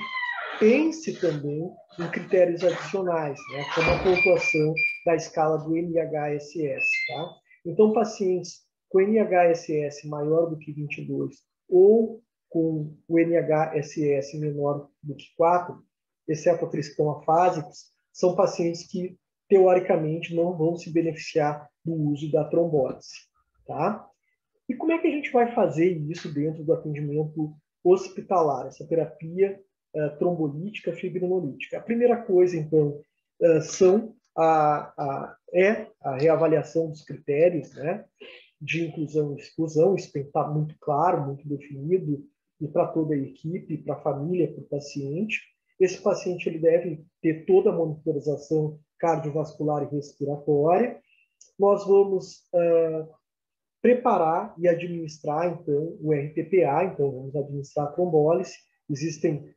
pense também em critérios adicionais, né, como a pontuação da escala do NHSS. Tá? Então, pacientes com NHSS maior do que 22 ou com o NHSS menor do que 4, exceto aqueles que estão afásicos, são pacientes que, teoricamente, não vão se beneficiar do uso da trombólise. Tá? E como é que a gente vai fazer isso dentro do atendimento hospitalar, essa terapia trombolítica, fibrinolítica? A primeira coisa, então, é a reavaliação dos critérios, né, de inclusão e exclusão. Isso tem que estar muito claro, muito definido, e para toda a equipe, para a família, para o paciente. Esse paciente ele deve ter toda a monitorização cardiovascular e respiratória. Nós vamos preparar e administrar, então, o RTPA, então vamos administrar a trombólise. Existem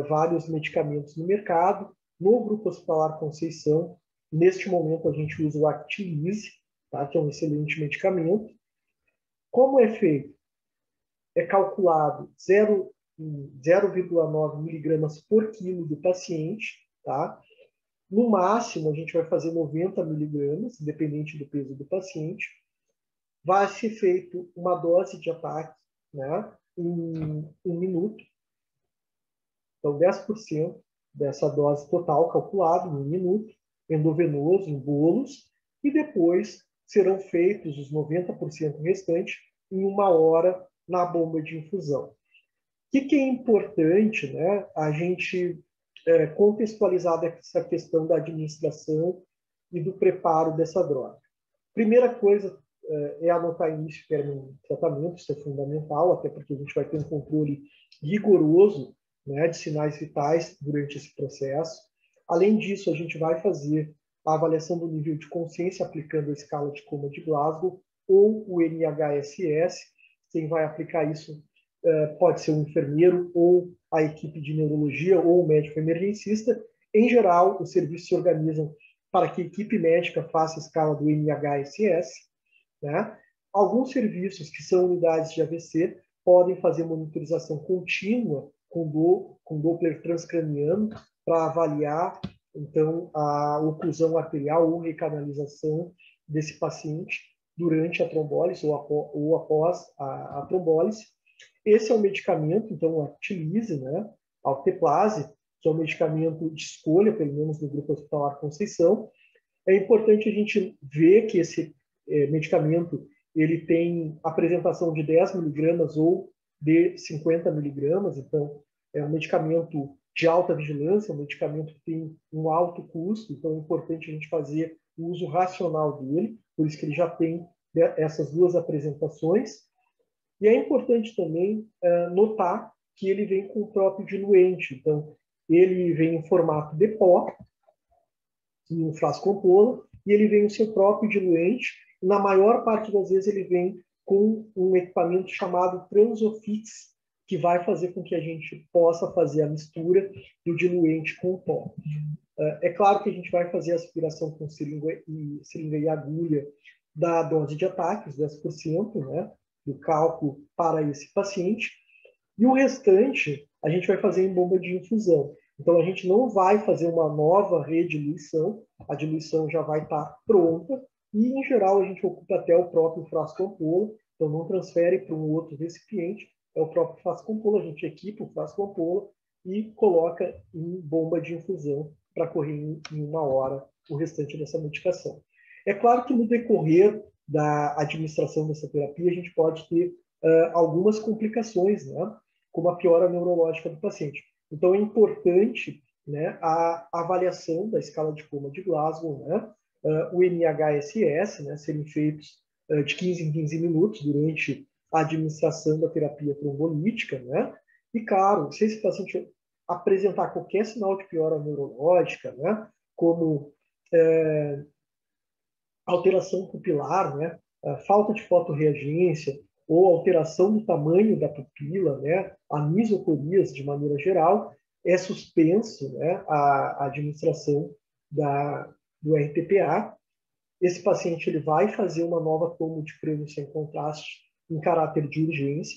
vários medicamentos no mercado. No Grupo Hospitalar Conceição, neste momento, a gente usa o Actilise, tá? Que é um excelente medicamento. Como é feito? é calculado 0,9 miligramas por quilo do paciente, tá? No máximo, a gente vai fazer 90 miligramas, independente do peso do paciente. Vai ser feito uma dose de ataque, né, em 1 minuto. Então, 10% dessa dose total calculado em 1 minuto, endovenoso, em bolos, e depois serão feitos os 90% restantes em 1 hora na bomba de infusão. O que é importante, né, a gente contextualizar essa questão da administração e do preparo dessa droga. Primeira coisa é anotar início e término de tratamento, isso é fundamental, até porque a gente vai ter um controle rigoroso, né, de sinais vitais durante esse processo. Além disso, a gente vai fazer a avaliação do nível de consciência aplicando a escala de coma de Glasgow ou o NHSS. Quem vai aplicar isso pode ser um enfermeiro ou a equipe de neurologia ou o médico emergencista. Em geral, os serviços se organizam para que a equipe médica faça a escala do NHSS, né? Alguns serviços que são unidades de AVC podem fazer monitorização contínua com Doppler transcraniano para avaliar, então, a oclusão arterial ou recanalização desse paciente durante a trombólise ou após a trombólise. Esse é um medicamento, então, a Tilise, né? A alteplase, que é um medicamento de escolha, pelo menos no Grupo Hospitalar Conceição. É importante a gente ver que esse medicamento ele tem apresentação de 10 miligramas ou de 50 miligramas, então é um medicamento de alta vigilância, um medicamento que tem um alto custo, então é importante a gente fazer o uso racional dele, por isso que ele já tem essas duas apresentações. E é importante também notar que ele vem com o próprio diluente, então ele vem em formato de pó, em um frasco ampola, e ele vem o seu próprio diluente, e na maior parte das vezes ele vem com um equipamento chamado Transofix, que vai fazer com que a gente possa fazer a mistura do diluente com o pó. É claro que a gente vai fazer a aspiração com seringa e agulha da dose de ataque, os 10%, né, do cálculo para esse paciente, e o restante a gente vai fazer em bomba de infusão. Então, a gente não vai fazer uma nova rediluição, a diluição já vai estar pronta, e, em geral, a gente ocupa até o próprio frasco ampola, então não transfere para um outro recipiente, é o próprio frasco ampola, a gente equipa o frasco ampola e coloca em bomba de infusão para correr em 1 hora o restante dessa medicação. É claro que no decorrer da administração dessa terapia, a gente pode ter algumas complicações, né, como a piora neurológica do paciente. Então, é importante, né, a avaliação da escala de coma de Glasgow, né, o NHSS, né, serem feitos de 15 em 15 minutos durante a administração da terapia trombolítica, né, e, claro, se esse paciente apresentar qualquer sinal de piora neurológica, né, como alteração pupilar, né, falta de fotorreagência, ou alteração do tamanho da pupila, né, anisocorias de maneira geral, é suspenso, né, a administração do RTPA. Esse paciente ele vai fazer uma nova tomo de freio sem contraste em caráter de urgência.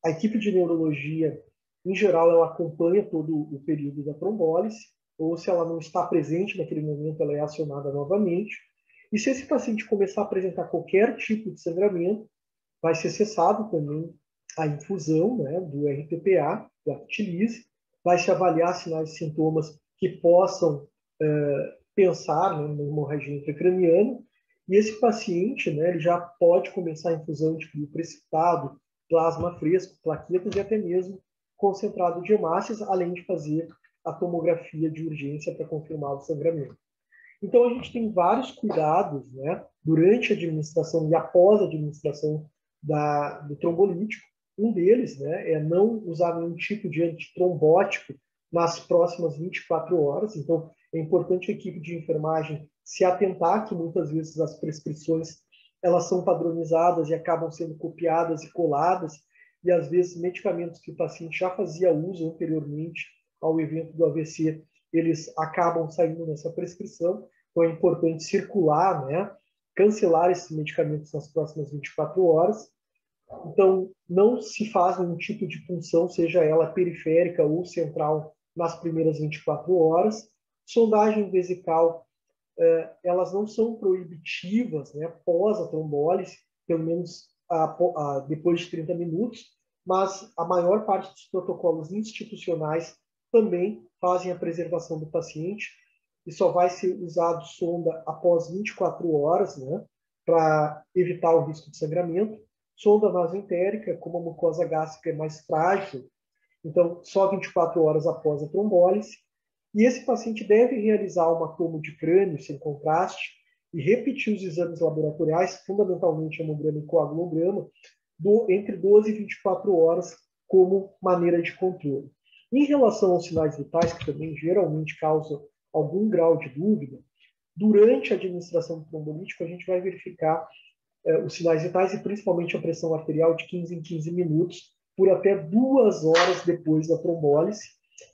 A equipe de neurologia, em geral, ela acompanha todo o período da trombólise, ou se ela não está presente naquele momento, ela é acionada novamente. E se esse paciente começar a apresentar qualquer tipo de sangramento, vai ser cessado também a infusão, né, do RTPA, da Tilise, vai se avaliar sinais e sintomas que possam pensar, né, na hemorragia intracraniana, e esse paciente, né, ele já pode começar a infusão de fluido precipitado, plasma fresco, plaquetas e até mesmo concentrado de hemácias, além de fazer a tomografia de urgência para confirmar o sangramento. Então, a gente tem vários cuidados, né, durante a administração e após a administração do trombolítico. Um deles, né, é não usar nenhum tipo de antitrombótico nas próximas 24 horas. Então, é importante a equipe de enfermagem se atentar que muitas vezes as prescrições elas são padronizadas e acabam sendo copiadas e coladas, e às vezes medicamentos que o paciente já fazia uso anteriormente ao evento do AVC, eles acabam saindo nessa prescrição. Então, é importante circular, né, cancelar esses medicamentos nas próximas 24 horas. Então, não se faz nenhum tipo de punção, seja ela periférica ou central, nas primeiras 24 horas. Sondagem vesical, elas não são proibitivas, né, pós a trombólise, pelo menos depois de 30 minutos, mas a maior parte dos protocolos institucionais também fazem a preservação do paciente e só vai ser usado sonda após 24 horas, né, para evitar o risco de sangramento. Sonda nasoentérica, como a mucosa gástrica é mais frágil, então só 24 horas após a trombólise. E esse paciente deve realizar uma tomo de crânio sem contraste e repetir os exames laboratoriais, fundamentalmente hemograma e coagulograma, entre 12 e 24 horas como maneira de controle. Em relação aos sinais vitais, que também geralmente causam algum grau de dúvida, durante a administração do trombolítico, a gente vai verificar os sinais vitais e principalmente a pressão arterial de 15 em 15 minutos, por até 2 horas depois da trombólise,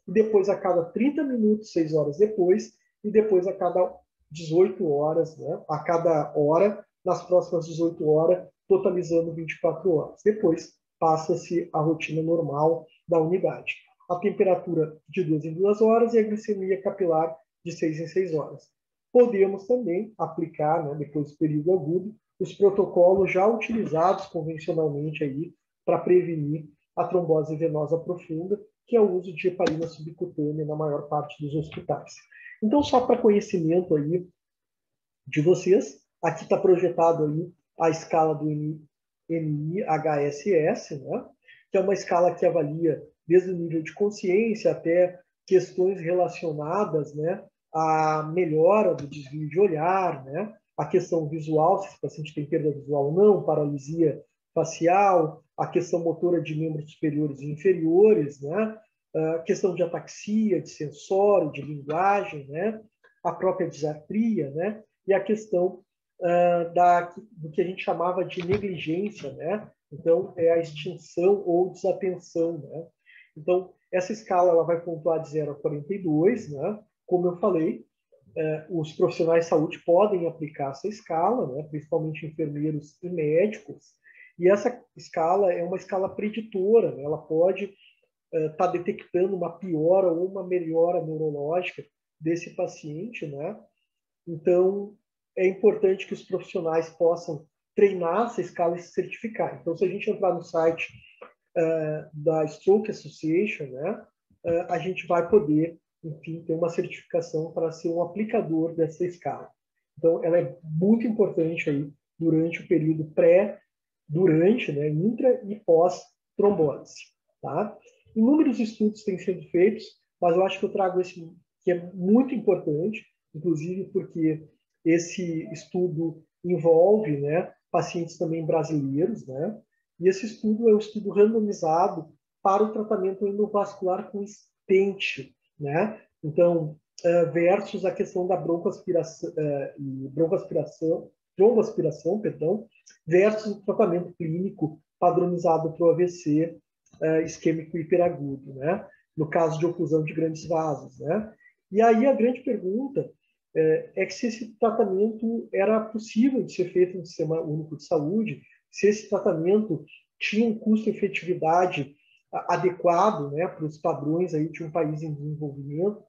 e depois a cada 30 minutos, 6 horas depois, e depois a cada 18 horas, né? A cada hora, nas próximas 18 horas, totalizando 24 horas. Depois passa-se a rotina normal da unidade. A temperatura de 2 em 2 horas e a glicemia capilar de 6 em 6 horas. Podemos também aplicar, né, depois do período agudo, os protocolos já utilizados convencionalmente aí para prevenir a trombose venosa profunda, que é o uso de heparina subcutânea na maior parte dos hospitais. Então, só para conhecimento aí de vocês, aqui está projetado aí a escala do NIHSS, né? Que é uma escala que avalia desde o nível de consciência até questões relacionadas, né, à melhora do desvio de olhar, né, a questão visual, se esse paciente tem perda visual ou não, paralisia facial, a questão motora de membros superiores e inferiores, né, a questão de ataxia, de sensório, de linguagem, né, a própria disartria, né, e a questão do que a gente chamava de negligência, né? Então, é a extinção ou desatenção, né? Então, essa escala ela vai pontuar de 0 a 42, né? Como eu falei, os profissionais de saúde podem aplicar essa escala, né? Principalmente enfermeiros e médicos, e essa escala é uma escala preditora, né? Ela pode estar detectando uma piora ou uma melhora neurológica desse paciente, né? Então, é importante que os profissionais possam treinar essa escala e se certificar. Então, se a gente entrar no site da Stroke Association, né, a gente vai poder, enfim, ter uma certificação para ser um aplicador dessa escala. Então, ela é muito importante aí durante o período durante, né, intra e pós-trombólise. Tá? Inúmeros estudos têm sido feitos, mas eu acho que eu trago esse que é muito importante, inclusive porque esse estudo envolve, né, pacientes também brasileiros, né, e esse estudo é um estudo randomizado para o tratamento endovascular com stent, né, então, versus a questão da tromboaspiração, perdão, versus o tratamento clínico padronizado para o AVC isquêmico hiperagudo, né, no caso de oclusão de grandes vasos, né. E aí a grande pergunta é que se esse tratamento era possível de ser feito no Sistema Único de Saúde, se esse tratamento tinha um custo-efetividade adequado, né, para os padrões aí de um país em desenvolvimento.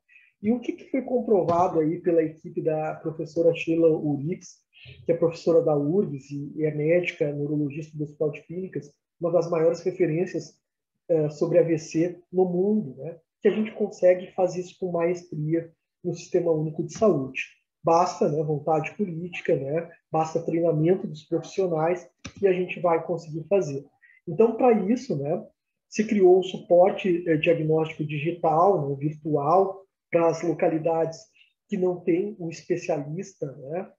E o que foi comprovado aí pela equipe da professora Sheila Urix, que é professora da URGS e é médica, neurologista do Hospital de Clínicas, uma das maiores referências sobre AVC no mundo, né, que a gente consegue fazer isso com maestria no Sistema Único de Saúde. Basta, né, vontade política, né, basta treinamento dos profissionais e a gente vai conseguir fazer. Então, para isso, né, se criou o suporte diagnóstico digital, né, virtual, para as localidades que não têm um especialista, né,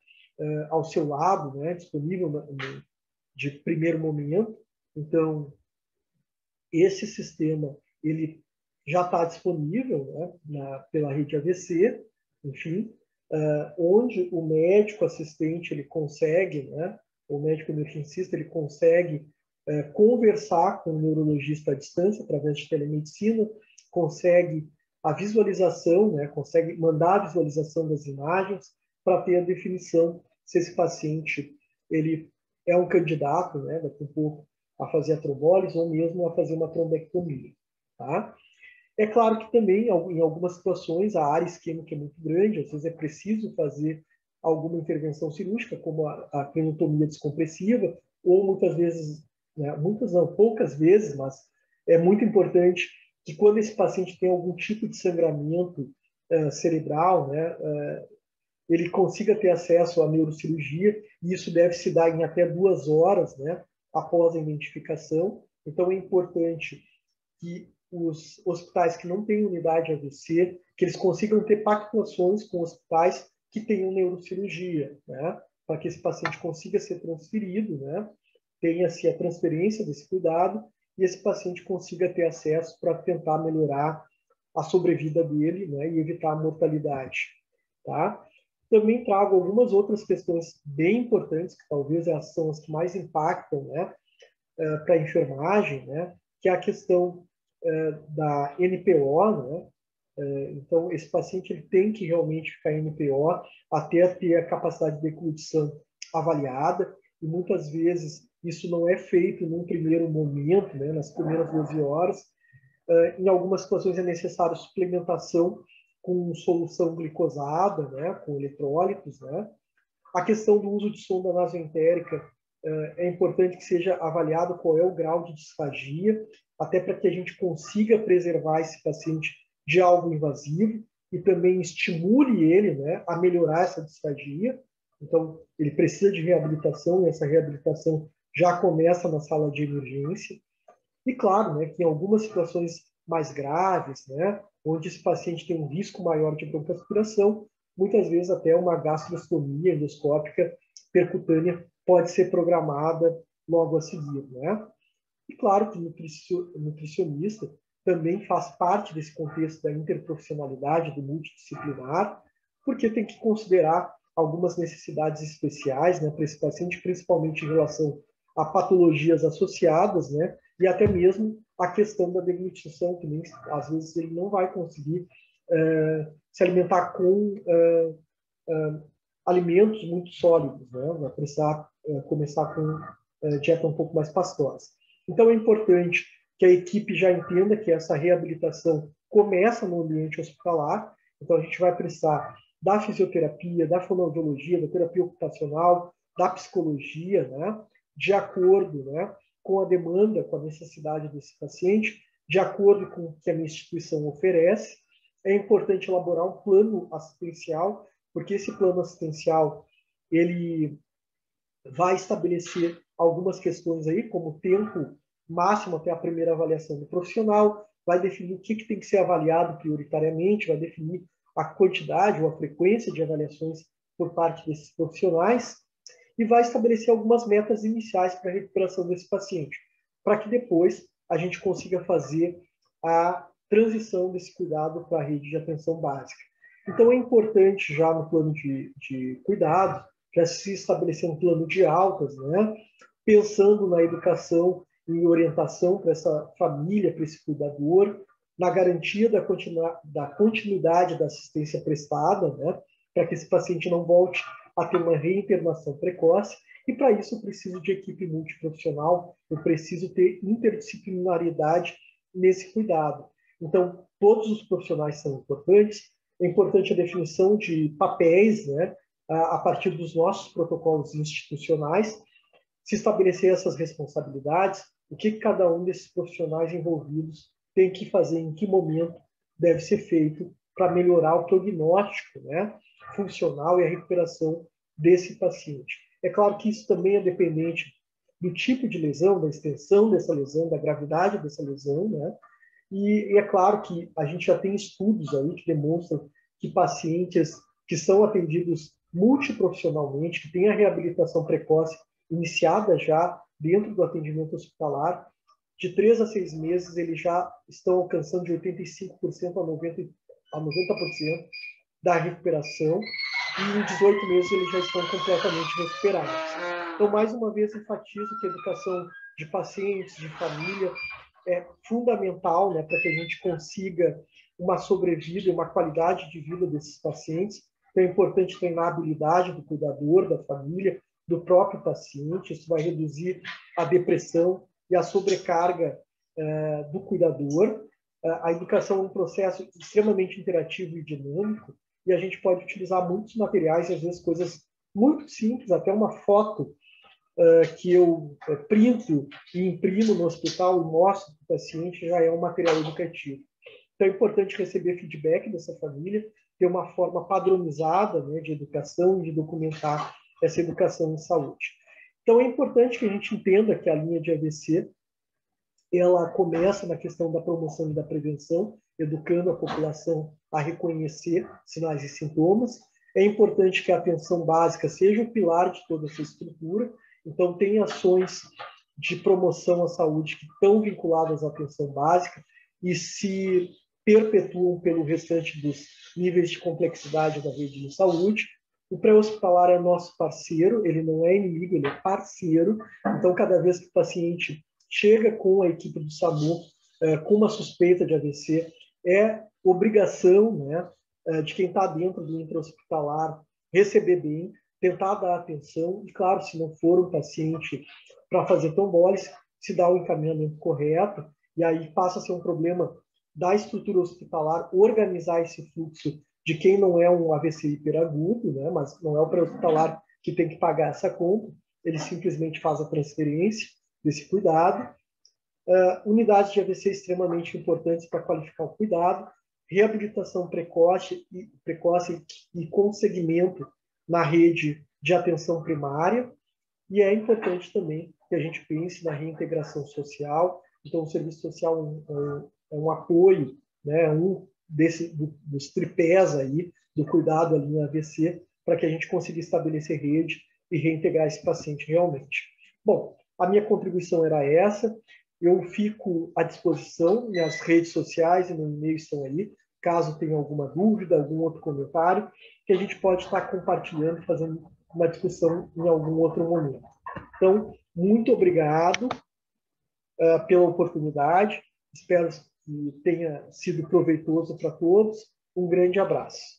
ao seu lado, né, disponível de primeiro momento. Então, esse sistema ele já está disponível, né, pela rede AVC, enfim, onde o médico assistente ele consegue, né, o médico emergencista ele consegue conversar com o neurologista à distância através de telemedicina, consegue a visualização, né, consegue mandar a visualização das imagens para ter a definição se esse paciente ele é um candidato, né, daqui a pouco a fazer a trombólise ou mesmo a fazer uma trombectomia. Tá? É claro que também, em algumas situações, a área isquêmica é muito grande, às vezes é preciso fazer alguma intervenção cirúrgica, como a craniotomia descompressiva, ou muitas vezes, né, muitas não, poucas vezes, mas é muito importante que quando esse paciente tem algum tipo de sangramento cerebral, né, ele consiga ter acesso à neurocirurgia, e isso deve se dar em até 2 horas, né, após a identificação. Então, é importante que os hospitais que não têm unidade AVC, que eles consigam ter pactuações com hospitais que tenham neurocirurgia, né, para que esse paciente consiga ser transferido, né, tenha-se a transferência desse cuidado e esse paciente consiga ter acesso para tentar melhorar a sobrevida dele, né, e evitar a mortalidade. Tá? Também trago algumas outras questões bem importantes, que talvez são as que mais impactam, né, para a enfermagem, né, que é a questão da NPO, né? Então, esse paciente ele tem que realmente ficar em NPO até ter a capacidade de decluição avaliada, e muitas vezes isso não é feito num primeiro momento, né, nas primeiras 12 horas. Em algumas situações é necessário suplementação com solução glicosada, né, com eletrólitos, né. A questão do uso de sonda nasoentérica é importante que seja avaliado qual é o grau de disfagia, até para que a gente consiga preservar esse paciente de algo invasivo e também estimule ele, né, a melhorar essa disfagia. Então, ele precisa de reabilitação e essa reabilitação já começa na sala de emergência. E claro, né, que em algumas situações mais graves, né, onde esse paciente tem um risco maior de broncoaspiração, muitas vezes até uma gastrostomia endoscópica percutânea pode ser programada logo a seguir, né? E claro que o nutricionista também faz parte desse contexto da interprofissionalidade, do multidisciplinar, porque tem que considerar algumas necessidades especiais, né, para esse paciente, principalmente em relação a patologias associadas, né, e até mesmo a questão da deglutição, que nem, às vezes ele não vai conseguir se alimentar com alimentos muito sólidos, né, vai precisar começar com dieta um pouco mais pastosa. Então é importante que a equipe já entenda que essa reabilitação começa no ambiente hospitalar, então a gente vai precisar da fisioterapia, da fonoaudiologia, da terapia ocupacional, da psicologia, né, de acordo, né, com a demanda, com a necessidade desse paciente, de acordo com o que a minha instituição oferece. É importante elaborar um plano assistencial, porque esse plano assistencial ele vai estabelecer algumas questões aí, como tempo máximo até a primeira avaliação do profissional, vai definir o que tem que ser avaliado prioritariamente, vai definir a quantidade ou a frequência de avaliações por parte desses profissionais e vai estabelecer algumas metas iniciais para a recuperação desse paciente, para que depois a gente consiga fazer a transição desse cuidado para a rede de atenção básica. Então, é importante já no plano de cuidado, já se estabelecer um plano de altas, né? Pensando na educação e orientação para essa família, para esse cuidador, na garantia da continuidade da assistência prestada, né? Para que esse paciente não volte a ter uma reinternação precoce, e para isso eu preciso de equipe multiprofissional, eu preciso ter interdisciplinaridade nesse cuidado. Então, todos os profissionais são importantes, é importante a definição de papéis, né, a partir dos nossos protocolos institucionais, se estabelecer essas responsabilidades, o que cada um desses profissionais envolvidos tem que fazer, em que momento deve ser feito para melhorar o prognóstico, né, funcional e a recuperação desse paciente. É claro que isso também é dependente do tipo de lesão, da extensão dessa lesão, da gravidade dessa lesão, né? E é claro que a gente já tem estudos aí que demonstram que pacientes que são atendidos multiprofissionalmente, que têm a reabilitação precoce iniciada já dentro do atendimento hospitalar, de 3 a 6 meses eles já estão alcançando de 85% a 90% da recuperação, e em 18 meses eles já estão completamente recuperados. Então, mais uma vez, enfatizo que a educação de pacientes, de família, é fundamental, né, para que a gente consiga uma sobrevida e uma qualidade de vida desses pacientes. Então, é importante treinar a habilidade do cuidador, da família, do próprio paciente. Isso vai reduzir a depressão e a sobrecarga do cuidador. A educação é um processo extremamente interativo e dinâmico, e a gente pode utilizar muitos materiais, e às vezes coisas muito simples, até uma foto que eu printo e imprimo no hospital e mostro para o paciente já é um material educativo. Então é importante receber feedback dessa família, ter uma forma padronizada, né, de educação e de documentar essa educação em saúde. Então é importante que a gente entenda que a linha de AVC ela começa na questão da promoção e da prevenção, educando a população a reconhecer sinais e sintomas. É importante que a atenção básica seja o pilar de toda essa estrutura. Então, tem ações de promoção à saúde que estão vinculadas à atenção básica e se perpetuam pelo restante dos níveis de complexidade da rede de saúde. O pré-hospitalar é nosso parceiro, ele não é inimigo, ele é parceiro. Então, cada vez que o paciente chega com a equipe do SAMU com uma suspeita de AVC, é obrigação, né, de quem está dentro do intra-hospitalar receber bem, tentar dar atenção, e claro, se não for um paciente para fazer trombólise, se dá o encaminhamento correto, e aí passa a ser um problema da estrutura hospitalar organizar esse fluxo de quem não é um AVC hiperagudo, né, mas não é o pré-hospitalar que tem que pagar essa conta, ele simplesmente faz a transferência desse cuidado. Unidades de AVC extremamente importantes para qualificar o cuidado, reabilitação precoce e com segmento na rede de atenção primária, e é importante também que a gente pense na reintegração social. Então, o serviço social é um apoio, né, dos tripés aí do cuidado ali no AVC, para que a gente consiga estabelecer rede e reintegrar esse paciente realmente. Bom, a minha contribuição era essa. Eu fico à disposição, minhas redes sociais e meu e-mail estão aí, caso tenha alguma dúvida, algum outro comentário, que a gente pode estar compartilhando, fazendo uma discussão em algum outro momento. Então, muito obrigado pela oportunidade, espero que tenha sido proveitoso para todos. Um grande abraço.